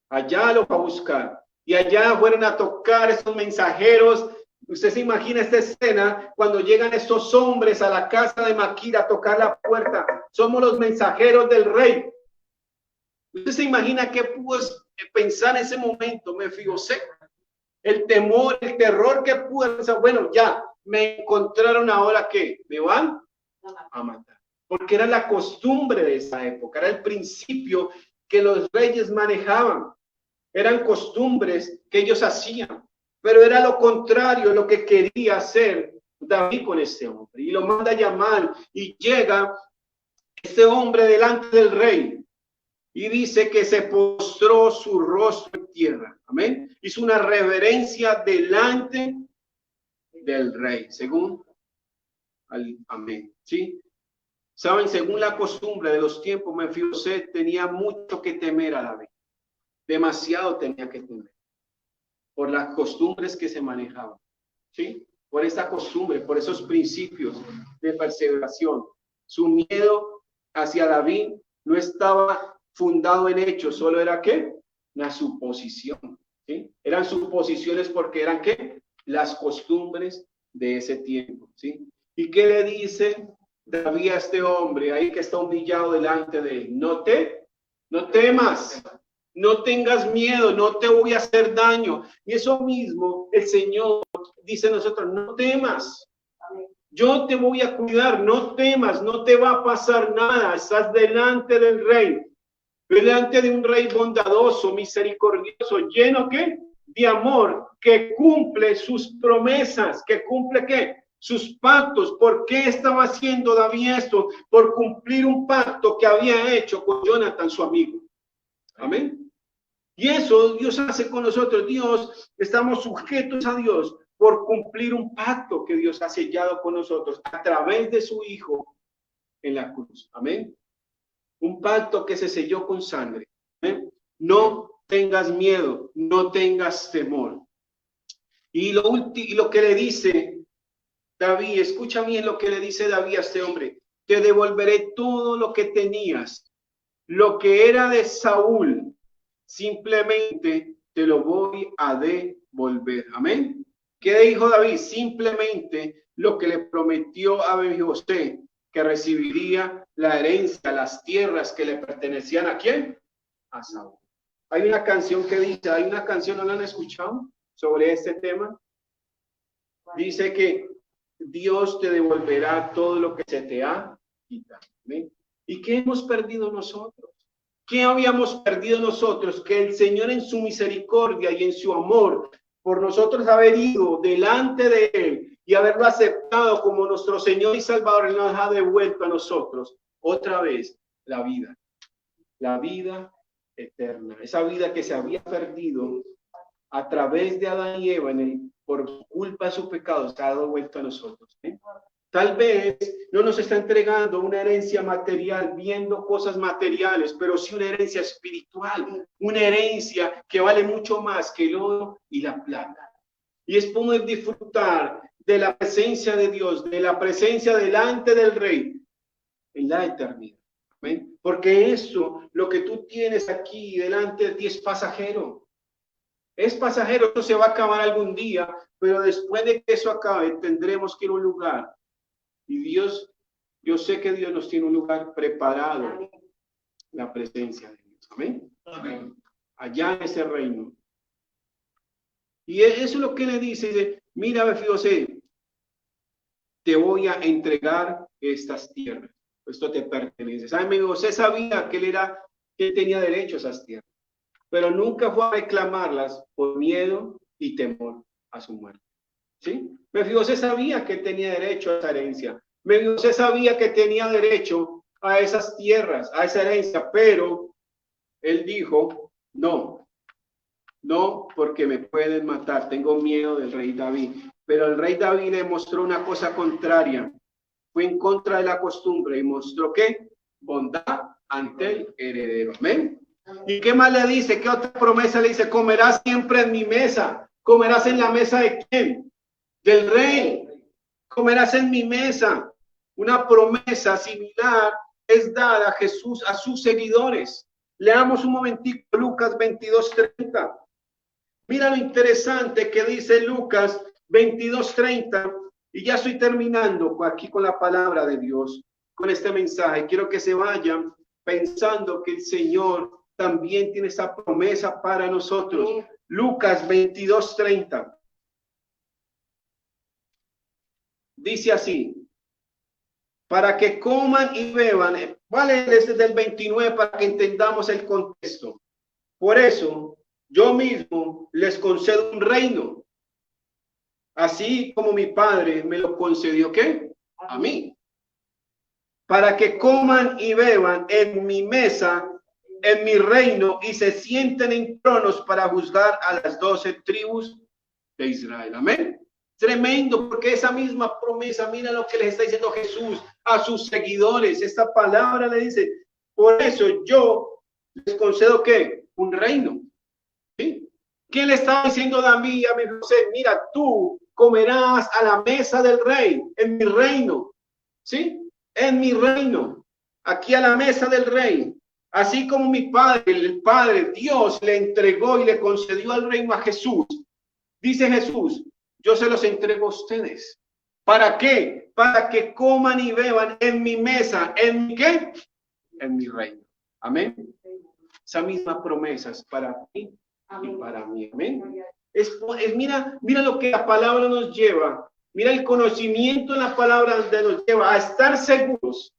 Allá lo fue a buscar. Y allá fueron a tocar esos mensajeros. Usted se imagina esta escena cuando llegan estos hombres a la casa de Maquir a tocar la puerta. Somos los mensajeros del rey. Usted se imagina qué pudo pensar en ese momento Mefibosé. El temor, el terror que pudo pensar. Bueno, ya me encontraron, ahora que me van a matar. Porque era la costumbre de esa época, era el principio que los reyes manejaban. Eran costumbres que ellos hacían, pero era lo contrario, lo que quería hacer David con este hombre. Y lo manda a llamar y llega este hombre delante del rey y dice que se postró su rostro en tierra. Amén. Hizo una reverencia delante del rey, según amén. ¿Sí? Saben, según la costumbre de los tiempos, Mefibosé tenía mucho que temer a David. Demasiado tenía que temer. Por las costumbres que se manejaban. ¿Sí? Por esa costumbre, por esos principios de perseveración. Su miedo hacia David no estaba fundado en hechos, solo era ¿qué? La suposición. ¿Sí? Eran suposiciones porque eran ¿qué? Las costumbres de ese tiempo. ¿Sí? ¿Y qué le dice David a este hombre ahí que está humillado delante de él? No temas, no tengas miedo, no te voy a hacer daño. Y eso mismo el Señor dice a nosotros, no temas. Yo te voy a cuidar, no temas, no te va a pasar nada. Estás delante del rey, delante de un rey bondadoso, misericordioso, lleno ¿qué? De amor, que cumple sus promesas, que cumple ¿qué? Sus pactos. ¿Por qué estaba haciendo David esto? Por cumplir un pacto que había hecho con Jonathan, su amigo. Amén. Y eso Dios hace con nosotros. Dios, estamos sujetos a Dios por cumplir un pacto que Dios ha sellado con nosotros a través de su Hijo en la cruz. Amén. Un pacto que se selló con sangre. ¿Amén? No tengas miedo, no tengas temor. Y lo que le dice David, escucha bien lo que le dice David a este hombre: te devolveré todo lo que tenías, lo que era de Saúl, simplemente te lo voy a devolver. Amén. ¿Qué dijo David? Simplemente lo que le prometió a Mefibosé, que recibiría la herencia, las tierras que le pertenecían ¿a quién? A Saúl. Hay una canción que dice, hay una canción, ¿no la han escuchado? Sobre este tema. Dice que Dios te devolverá todo lo que se te ha quitado. ¿Amén? ¿Y qué hemos perdido nosotros? ¿Qué habíamos perdido nosotros? Que el Señor en su misericordia y en su amor por nosotros haber ido delante de Él y haberlo aceptado como nuestro Señor y Salvador, Él nos ha devuelto a nosotros otra vez la vida eterna, esa vida que se había perdido a través de Adán y Eva por culpa de su pecado, se ha devuelto a nosotros. ¿Eh? Tal vez no nos está entregando una herencia material, viendo cosas materiales, pero sí una herencia espiritual, una herencia que vale mucho más que el oro y la plata. Y es poder disfrutar de la presencia de Dios, de la presencia delante del Rey en la eternidad. ¿Amén? Porque eso, lo que tú tienes aquí delante de ti es pasajero. Es pasajero, eso se va a acabar algún día, pero después de que eso acabe, tendremos que ir a un lugar. Y Dios, yo sé que Dios nos tiene un lugar preparado, la presencia de Dios. Amén. Amén. Allá en ese reino. Y eso es lo que le dice, mira, Mefibosé, te voy a entregar estas tierras. Esto te pertenece. ¿Saben? Mefibosé sabía que él tenía derecho a esas tierras. pero nunca fue a reclamarlas por miedo y temor a su muerte. ¿Sí? Mefibosé sabía que tenía derecho a esa herencia. Mefibosé sabía que tenía derecho a esas tierras, a esa herencia, pero él dijo, no, no, porque me pueden matar, tengo miedo del rey David. Pero el rey David le mostró una cosa contraria, fue en contra de la costumbre y mostró ¿qué? Bondad ante el heredero. Amén. ¿Y qué más le dice? ¿Qué otra promesa le dice? Comerás siempre en mi mesa. ¿Comerás en la mesa de quién? Del rey. Comerás en mi mesa. Una promesa similar es dada a Jesús a sus seguidores. Leamos un momentico Lucas 22:30. Mira lo interesante que dice Lucas 22:30. Y ya estoy terminando aquí con la palabra de Dios, con este mensaje. Quiero que se vayan pensando que el Señor también tiene esa promesa para nosotros. Lucas 22:30. Dice así, para que coman y beban. Vale, desde el 29 para que entendamos el contexto. Por eso, yo mismo les concedo un reino, así como mi Padre me lo concedió, ¿qué? A mí. Para que coman y beban en mi mesa, en mi reino, y se sienten en tronos para juzgar a las 12 tribus de Israel. Amén. Tremendo, porque esa misma promesa, mira lo que les está diciendo Jesús a sus seguidores. Esta palabra le dice, por eso yo les concedo ¿qué? Un reino. ¿Sí? ¿Qué le está diciendo David a mi José? Mira, tú comerás a la mesa del rey, en mi reino. ¿Sí? En mi reino, aquí a la mesa del rey. Así como mi Padre, el Padre, Dios le entregó y le concedió al reino a Jesús. Dice Jesús, yo se los entrego a ustedes. ¿Para qué? Para que coman y beban en mi mesa. ¿En mi qué? En mi reino. Amén. Esa misma promesa es para ti y para mí. Amén. Mira lo que la palabra nos lleva. Mira el conocimiento en la palabra nos lleva a estar seguros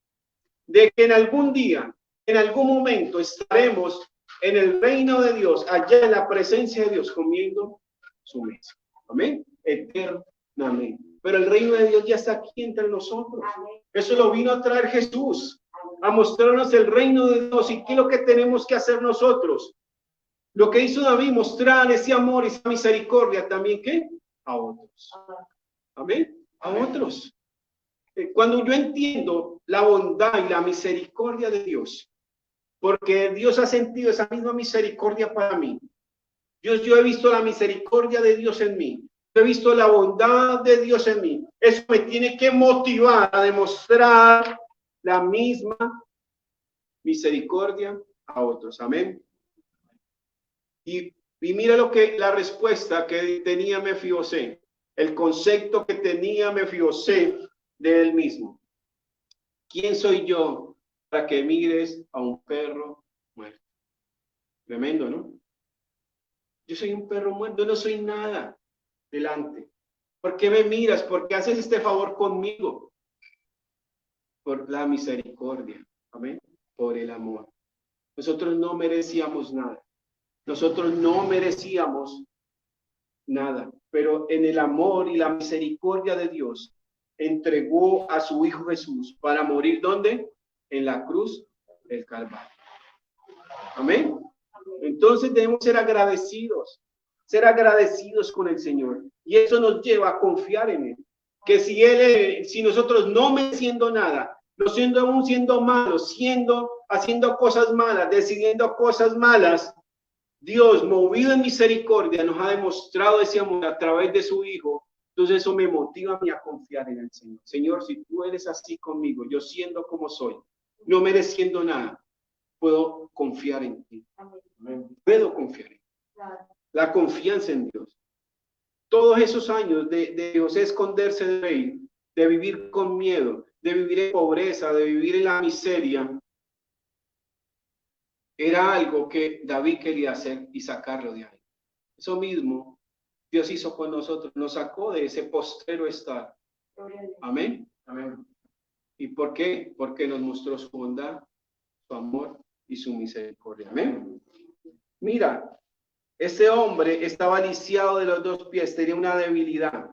de que en algún día, en algún momento estaremos en el reino de Dios, allá en la presencia de Dios, comiendo su mesa. Amén. Eternamente. Pero el reino de Dios ya está aquí entre nosotros. Eso lo vino a traer Jesús, a mostrarnos el reino de Dios. ¿Y qué es lo que tenemos que hacer nosotros? Lo que hizo David, mostrar ese amor y esa misericordia también, ¿qué? A otros. Amén. A otros. Cuando yo entiendo la bondad y la misericordia de Dios, porque Dios ha sentido esa misma misericordia para mí. Yo he visto la misericordia de Dios en mí. Yo he visto la bondad de Dios en mí. Eso me tiene que motivar a demostrar la misma misericordia a otros. Amén. Y mira lo que la respuesta que tenía Mefibosé, el concepto que tenía Mefibosé de él mismo. ¿Quién soy yo para que mires a un perro muerto? Tremendo, ¿no? Yo soy un perro muerto, no soy nada delante. ¿Por qué me miras? ¿Por qué haces este favor conmigo? Por la misericordia, amén, por el amor. Nosotros no merecíamos nada. Nosotros no merecíamos nada, pero en el amor y la misericordia de Dios entregó a su Hijo Jesús para morir, ¿dónde? En la cruz del Calvario. Amén. Entonces debemos ser agradecidos con el Señor. Y eso nos lleva a confiar en Él. Que si nosotros no mereciendo nada, no siendo aún siendo malos, haciendo cosas malas, decidiendo cosas malas, Dios, movido en misericordia, nos ha demostrado ese amor a través de su Hijo. Entonces eso me motiva a mí a confiar en el Señor. Señor, si tú eres así conmigo, yo siendo como soy, no mereciendo nada, puedo confiar en ti. Puedo confiar en ti. La confianza en Dios. Todos esos años de José esconderse de rey, de vivir con miedo, de vivir en pobreza, de vivir en la miseria, era algo que David quería hacer y sacarlo de ahí. Eso mismo Dios hizo con nosotros, nos sacó de ese postrero estar. Amén. Amén. ¿Y por qué? Porque nos mostró su bondad, su amor y su misericordia. Amén. Mira, ese hombre estaba lisiado de los dos pies, tenía una debilidad.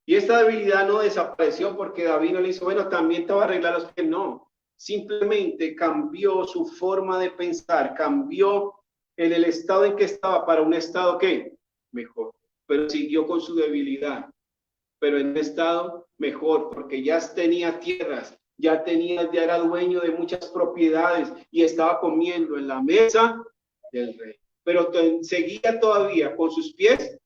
Y esta debilidad no desapareció porque David no le hizo, bueno, también te va a arreglar los pies. No, simplemente cambió su forma de pensar, cambió en el estado en que estaba para un estado que mejor, pero siguió con su debilidad, pero en un estado mejor, porque ya tenía tierras, ya era dueño de muchas propiedades y estaba comiendo en la mesa del rey. Pero seguía todavía con sus pies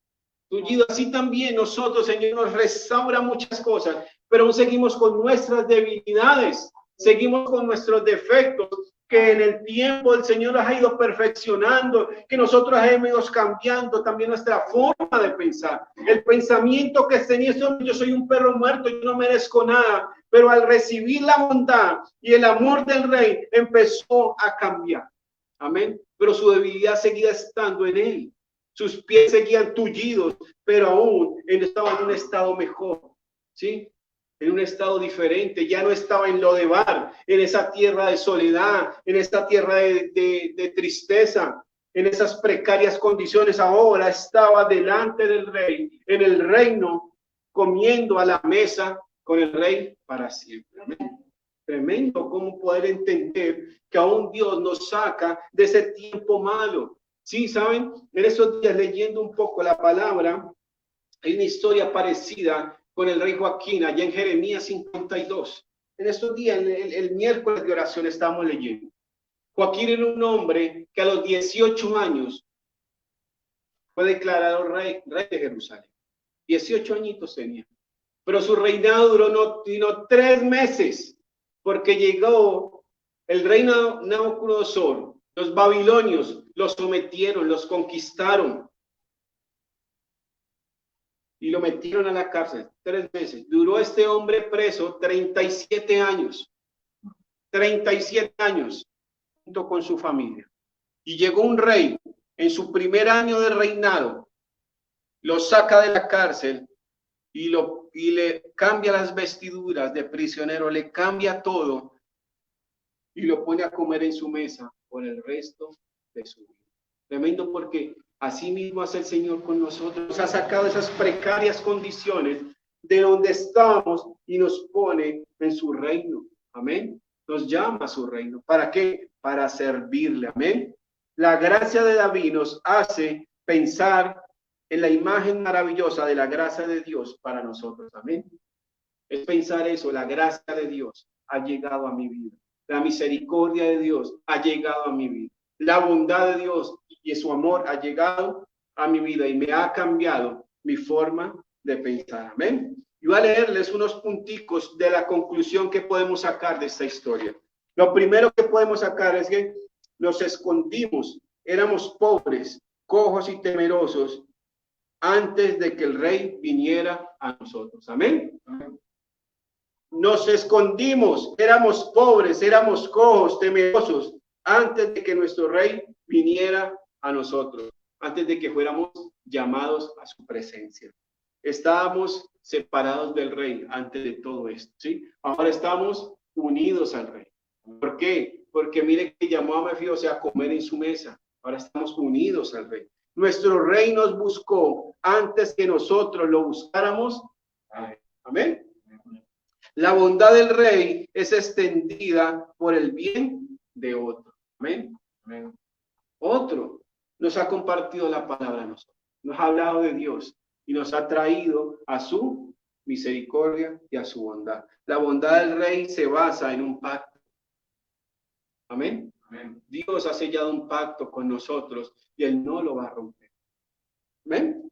tullidos. Así también nosotros, Señor, nos restaura muchas cosas, pero aún seguimos con nuestras debilidades, seguimos con nuestros defectos, que en el tiempo el Señor los ha ido perfeccionando, que nosotros hemos ido cambiando también nuestra forma de pensar. El pensamiento que tenía, yo soy un perro muerto, yo no merezco nada, pero al recibir la bondad y el amor del Rey, empezó a cambiar. Amén. Pero su debilidad seguía estando en él. Sus pies seguían tullidos, pero aún él estaba en un estado mejor, ¿sí? En un estado diferente, ya no estaba en Lodebar, en esa tierra de soledad, en esta tierra de tristeza, en esas precarias condiciones. Ahora estaba delante del rey, en el reino, comiendo a la mesa con el rey para siempre. Amén. Tremendo cómo poder entender que aún Dios nos saca de ese tiempo malo. Sí, ¿saben? En esos días leyendo un poco la palabra, hay una historia parecida con el rey Joaquín, allá en Jeremías 52. En estos días, el miércoles de oración estamos leyendo. Joaquín era un hombre que a los 18 años fue declarado rey de Jerusalén. 18 añitos tenía. Pero su reinado duró no 3 meses, porque llegó el rey Nabucodonosor. Los babilonios los sometieron, los conquistaron y lo metieron a la cárcel 3 meses. Duró este hombre preso 37 años. 37 años junto con su familia. Y llegó un rey en su primer año de reinado, lo saca de la cárcel y le cambia las vestiduras de prisionero, le cambia todo y lo pone a comer en su mesa por el resto de su vida. Tremendo, porque así mismo hace el Señor con nosotros. Nos ha sacado esas precarias condiciones de donde estábamos y nos pone en su reino. Amén. Nos llama a su reino. ¿Para qué? Para servirle. Amén. La gracia de David nos hace pensar en la imagen maravillosa de la gracia de Dios para nosotros. Amén. Es pensar eso, la gracia de Dios ha llegado a mi vida. La misericordia de Dios ha llegado a mi vida. La bondad de Dios y su amor ha llegado a mi vida y me ha cambiado mi forma de pensar. Amén. Y voy a leerles unos punticos de la conclusión que podemos sacar de esta historia. Lo primero que podemos sacar es que nos escondimos, éramos pobres, cojos y temerosos antes de que el rey viniera a nosotros. Amén. Amén. Nos escondimos, éramos pobres, éramos cojos, temerosos, antes de que nuestro rey viniera a nosotros, antes de que fuéramos llamados a su presencia. Estábamos separados del rey antes de todo esto, ¿sí? Ahora estamos unidos al rey. ¿Por qué? Porque mire que llamó a Mefibosé a comer en su mesa. Ahora estamos unidos al rey. Nuestro rey nos buscó antes que nosotros lo buscáramos. Amén. La bondad del rey es extendida por el bien de otro. Amén. Amén. Otro nos ha compartido la palabra a nosotros. Nos ha hablado de Dios y nos ha traído a su misericordia y a su bondad. La bondad del rey se basa en un pacto. Amén. Amén. Dios ha sellado un pacto con nosotros y él no lo va a romper. Amén.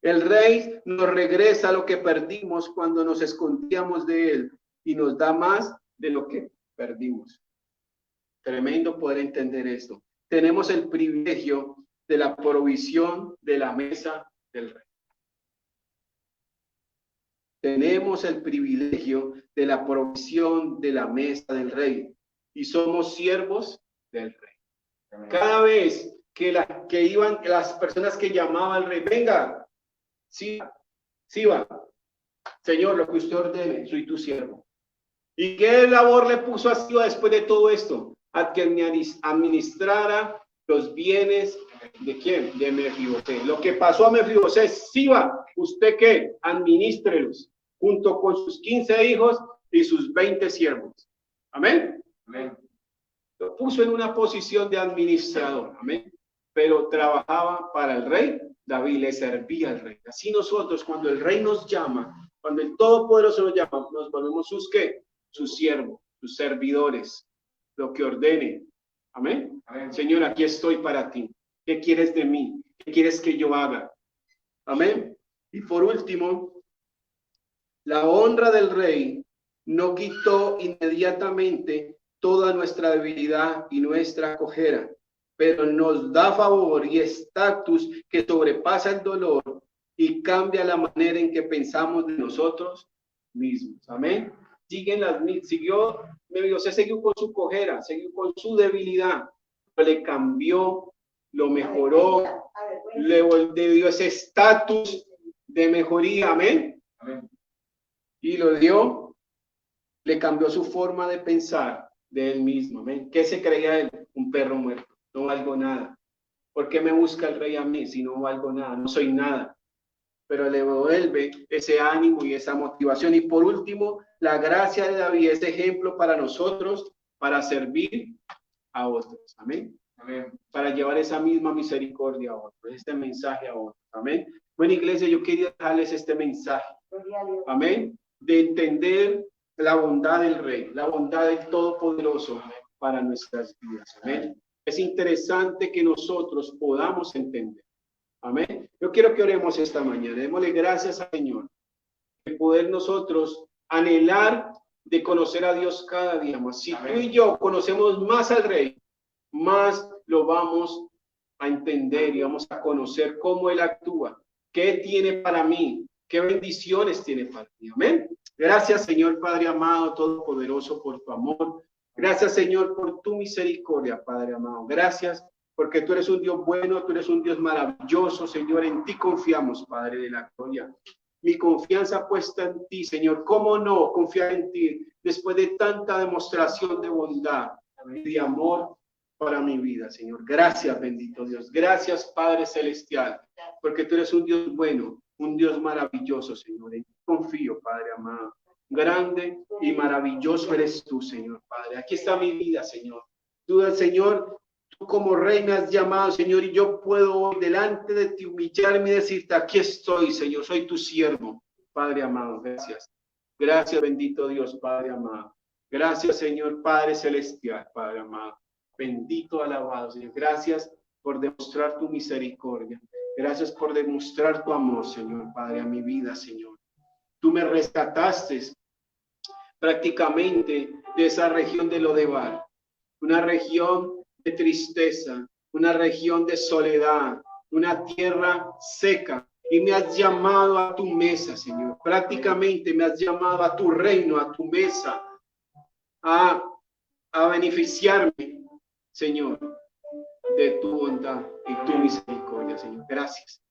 El rey nos regresa lo que perdimos cuando nos escondíamos de él y nos da más de lo que perdimos. Tremendo poder entender esto. Tenemos el privilegio de la provisión de la mesa del rey. Tenemos el privilegio de la provisión de la mesa del rey y somos siervos del rey. Cada vez que iban las personas que llamaban al rey, venga, sí va, Señor, lo que usted ordene, soy tu siervo. ¿Y qué labor le puso a Siba después de todo esto? A que administrara los bienes ¿de quién? De Mefibosé. Lo que pasó a Mefibosé, Siba, ¿usted qué? Administrelos, junto con sus 15 hijos y sus 20 siervos. Amén. Amén. Lo puso en una posición de administrador. Amén. Pero trabajaba para el rey David, le servía al rey. Así nosotros, cuando el rey nos llama, cuando el Todopoderoso nos llama, nos volvemos sus ¿qué? Sus siervos, sus servidores, lo que ordene. Amén. Amén. Señor, aquí estoy para ti. ¿Qué quieres de mí? ¿Qué quieres que yo haga? Amén. Y por último, la honra del rey no quitó inmediatamente toda nuestra debilidad y nuestra cojera, pero nos da favor y estatus que sobrepasa el dolor y cambia la manera en que pensamos de nosotros mismos. Amén. Siguió con su cojera, siguió con su debilidad, pero le cambió, lo mejoró, le dio ese estatus de mejoría. Amén. Amén. Y lo dio, le cambió su forma de pensar de él mismo. ¿Amén? ¿Qué se creía él? Un perro muerto. No valgo nada. ¿Por qué me busca el rey a mí si no valgo nada? No soy nada. Pero le devuelve ese ánimo y esa motivación. Y por último, la gracia de David es ejemplo para nosotros para servir a otros. Amén. Amén. Para llevar esa misma misericordia a otros, este mensaje a otros. Amén. Bueno, iglesia, yo quería dejarles este mensaje. Amén. De entender la bondad del Rey, la bondad del Todopoderoso para nuestras vidas. Amén. Es interesante que nosotros podamos entender. Amén. Yo quiero que oremos esta mañana. Démosle gracias al Señor de poder nosotros anhelar de conocer a Dios cada día más. Si tú y yo conocemos más al Rey, más lo vamos a entender y vamos a conocer cómo Él actúa, qué tiene para mí, qué bendiciones tiene para mí. Amén. Gracias, Señor Padre amado, todopoderoso, por tu amor. Gracias, Señor, por tu misericordia, Padre amado. Gracias porque tú eres un Dios bueno, tú eres un Dios maravilloso, Señor. En ti confiamos, Padre de la gloria. Mi confianza puesta en ti, Señor. ¿Cómo no confiar en ti después de tanta demostración de bondad y de amor para mi vida, Señor? Gracias, bendito Dios. Gracias, Padre celestial, porque tú eres un Dios bueno, un Dios maravilloso, Señor. En ti confío, Padre amado. Grande y maravilloso eres tú, Señor, Padre. Aquí está mi vida, Señor. Tú, Señor, tú como rey me has llamado, Señor, y yo puedo delante de ti humillarme y decirte, aquí estoy, Señor, soy tu siervo, Padre amado. Gracias. Gracias, bendito Dios, Padre amado. Gracias, Señor, Padre celestial, Padre amado. Bendito, alabado, Señor. Gracias por demostrar tu misericordia. Gracias por demostrar tu amor, Señor, Padre, a mi vida, Señor. Tú me rescataste prácticamente de esa región de Lodebar, una región de tristeza, una región de soledad, una tierra seca, y me has llamado a tu mesa, Señor. Prácticamente me has llamado a tu reino, a tu mesa, a beneficiarme, Señor, de tu bondad y tu misericordia, Señor. Gracias.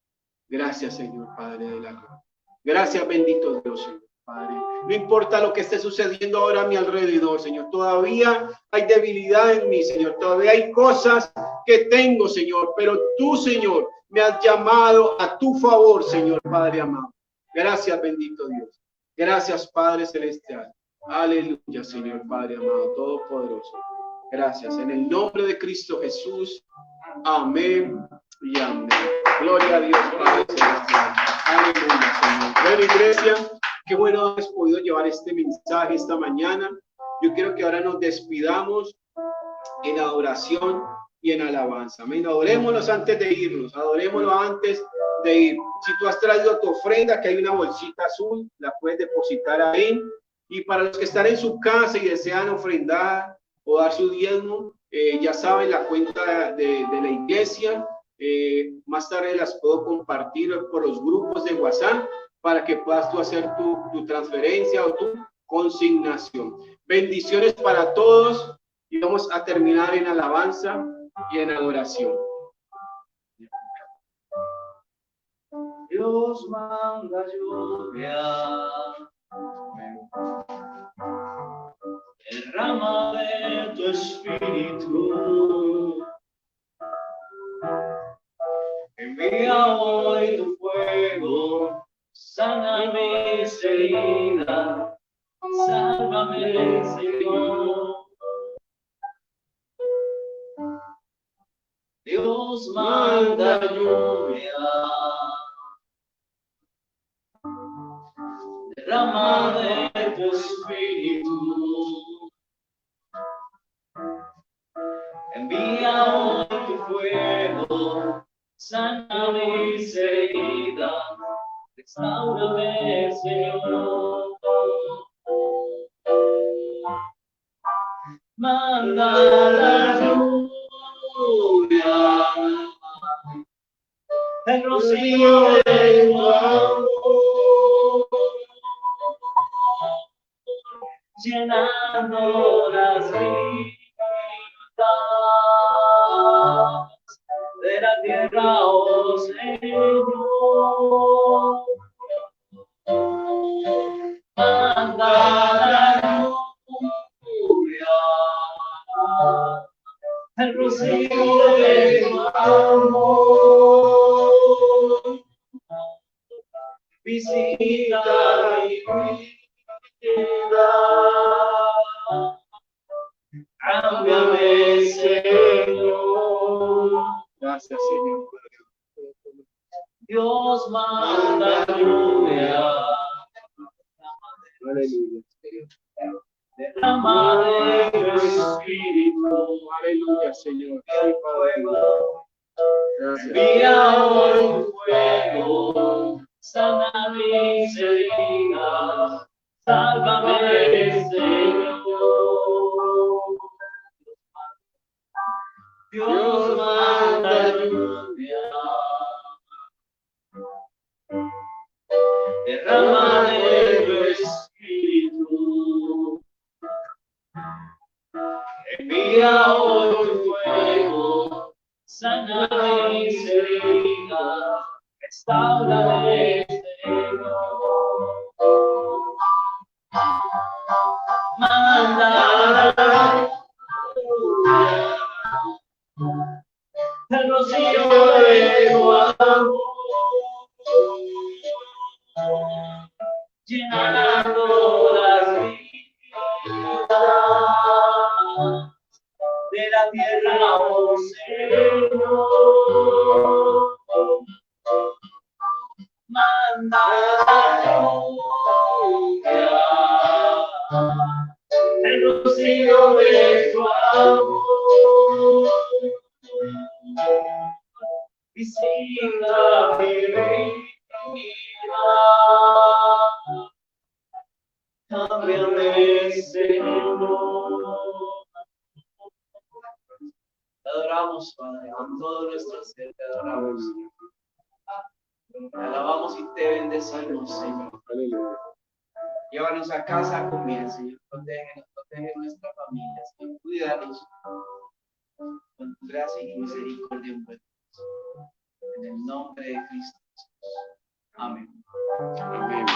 Gracias, Señor, Padre de la gloria. Gracias, bendito Dios, Señor, Padre. No importa lo que esté sucediendo ahora a mi alrededor, Señor. Todavía hay debilidad en mí, Señor. Todavía hay cosas que tengo, Señor. Pero tú, Señor, me has llamado a tu favor, Señor, Padre amado. Gracias, bendito Dios. Gracias, Padre celestial. Aleluya, Señor, Padre amado, todopoderoso. Gracias. En el nombre de Cristo Jesús. Amén y amén. Gloria a Dios, Padre celestial. Aleluya, Señor. Bueno, iglesia, qué bueno haber podido llevar este mensaje esta mañana. Yo quiero que ahora nos despidamos en adoración y en alabanza. Amén. Adorémoslos antes de irnos. Adorémoslo antes de ir. Si tú has traído tu ofrenda, que hay una bolsita azul, la puedes depositar ahí. Y para los que están en su casa y desean ofrendar o dar su diezmo, ya saben la cuenta de la iglesia. Más tarde las puedo compartir por los grupos de WhatsApp para que puedas tú hacer tu transferencia o tu consignación. Bendiciones para todos y vamos a terminar en alabanza y en adoración. Dios manda lluvia, derrama de tu espíritu, sana mis heridas, sálvame, Señor. Dios manda lluvia, derrama de tu espíritu, envía hoy tu fuego, sana mis heridas, restaurame, Señor. Manda la lluvia, el rocío de tu amor, llenando las vidas de la tierra, oh Señor. Manda la lluvia, el rocío de tu amor, visita mi vida, cámbiame, Señor. Gracias, Señor. Dios manda lluvia, Aleluya. derrama de tu espíritu, Aleluya, Señor. Sí, Padre. Gracias. envía hoy tu fuego, sana mis heridas, sálvame, Señor. Dios manda lluvia, derrama de tu espíritu, envía hoy tu fuego, sana mis heridas, restaurame, Señor. Manda la lluvia, el rocío de tu amor, llenando las vidas de la tierra, oh Señor. Manda la lluvia, el rocío de tu amor, visita mi vida, cámbiame, Señor. Te adoramos, Padre, con todo nuestro ser, te adoramos. Te alabamos y te bendecimos, Señor. Aleluya. Llévanos a casa a comer, Señor. Protege nuestra familia, Señor. Cuídanos con tu gracia y misericordia. En el nombre de Cristo Jesús. Amén. Amén.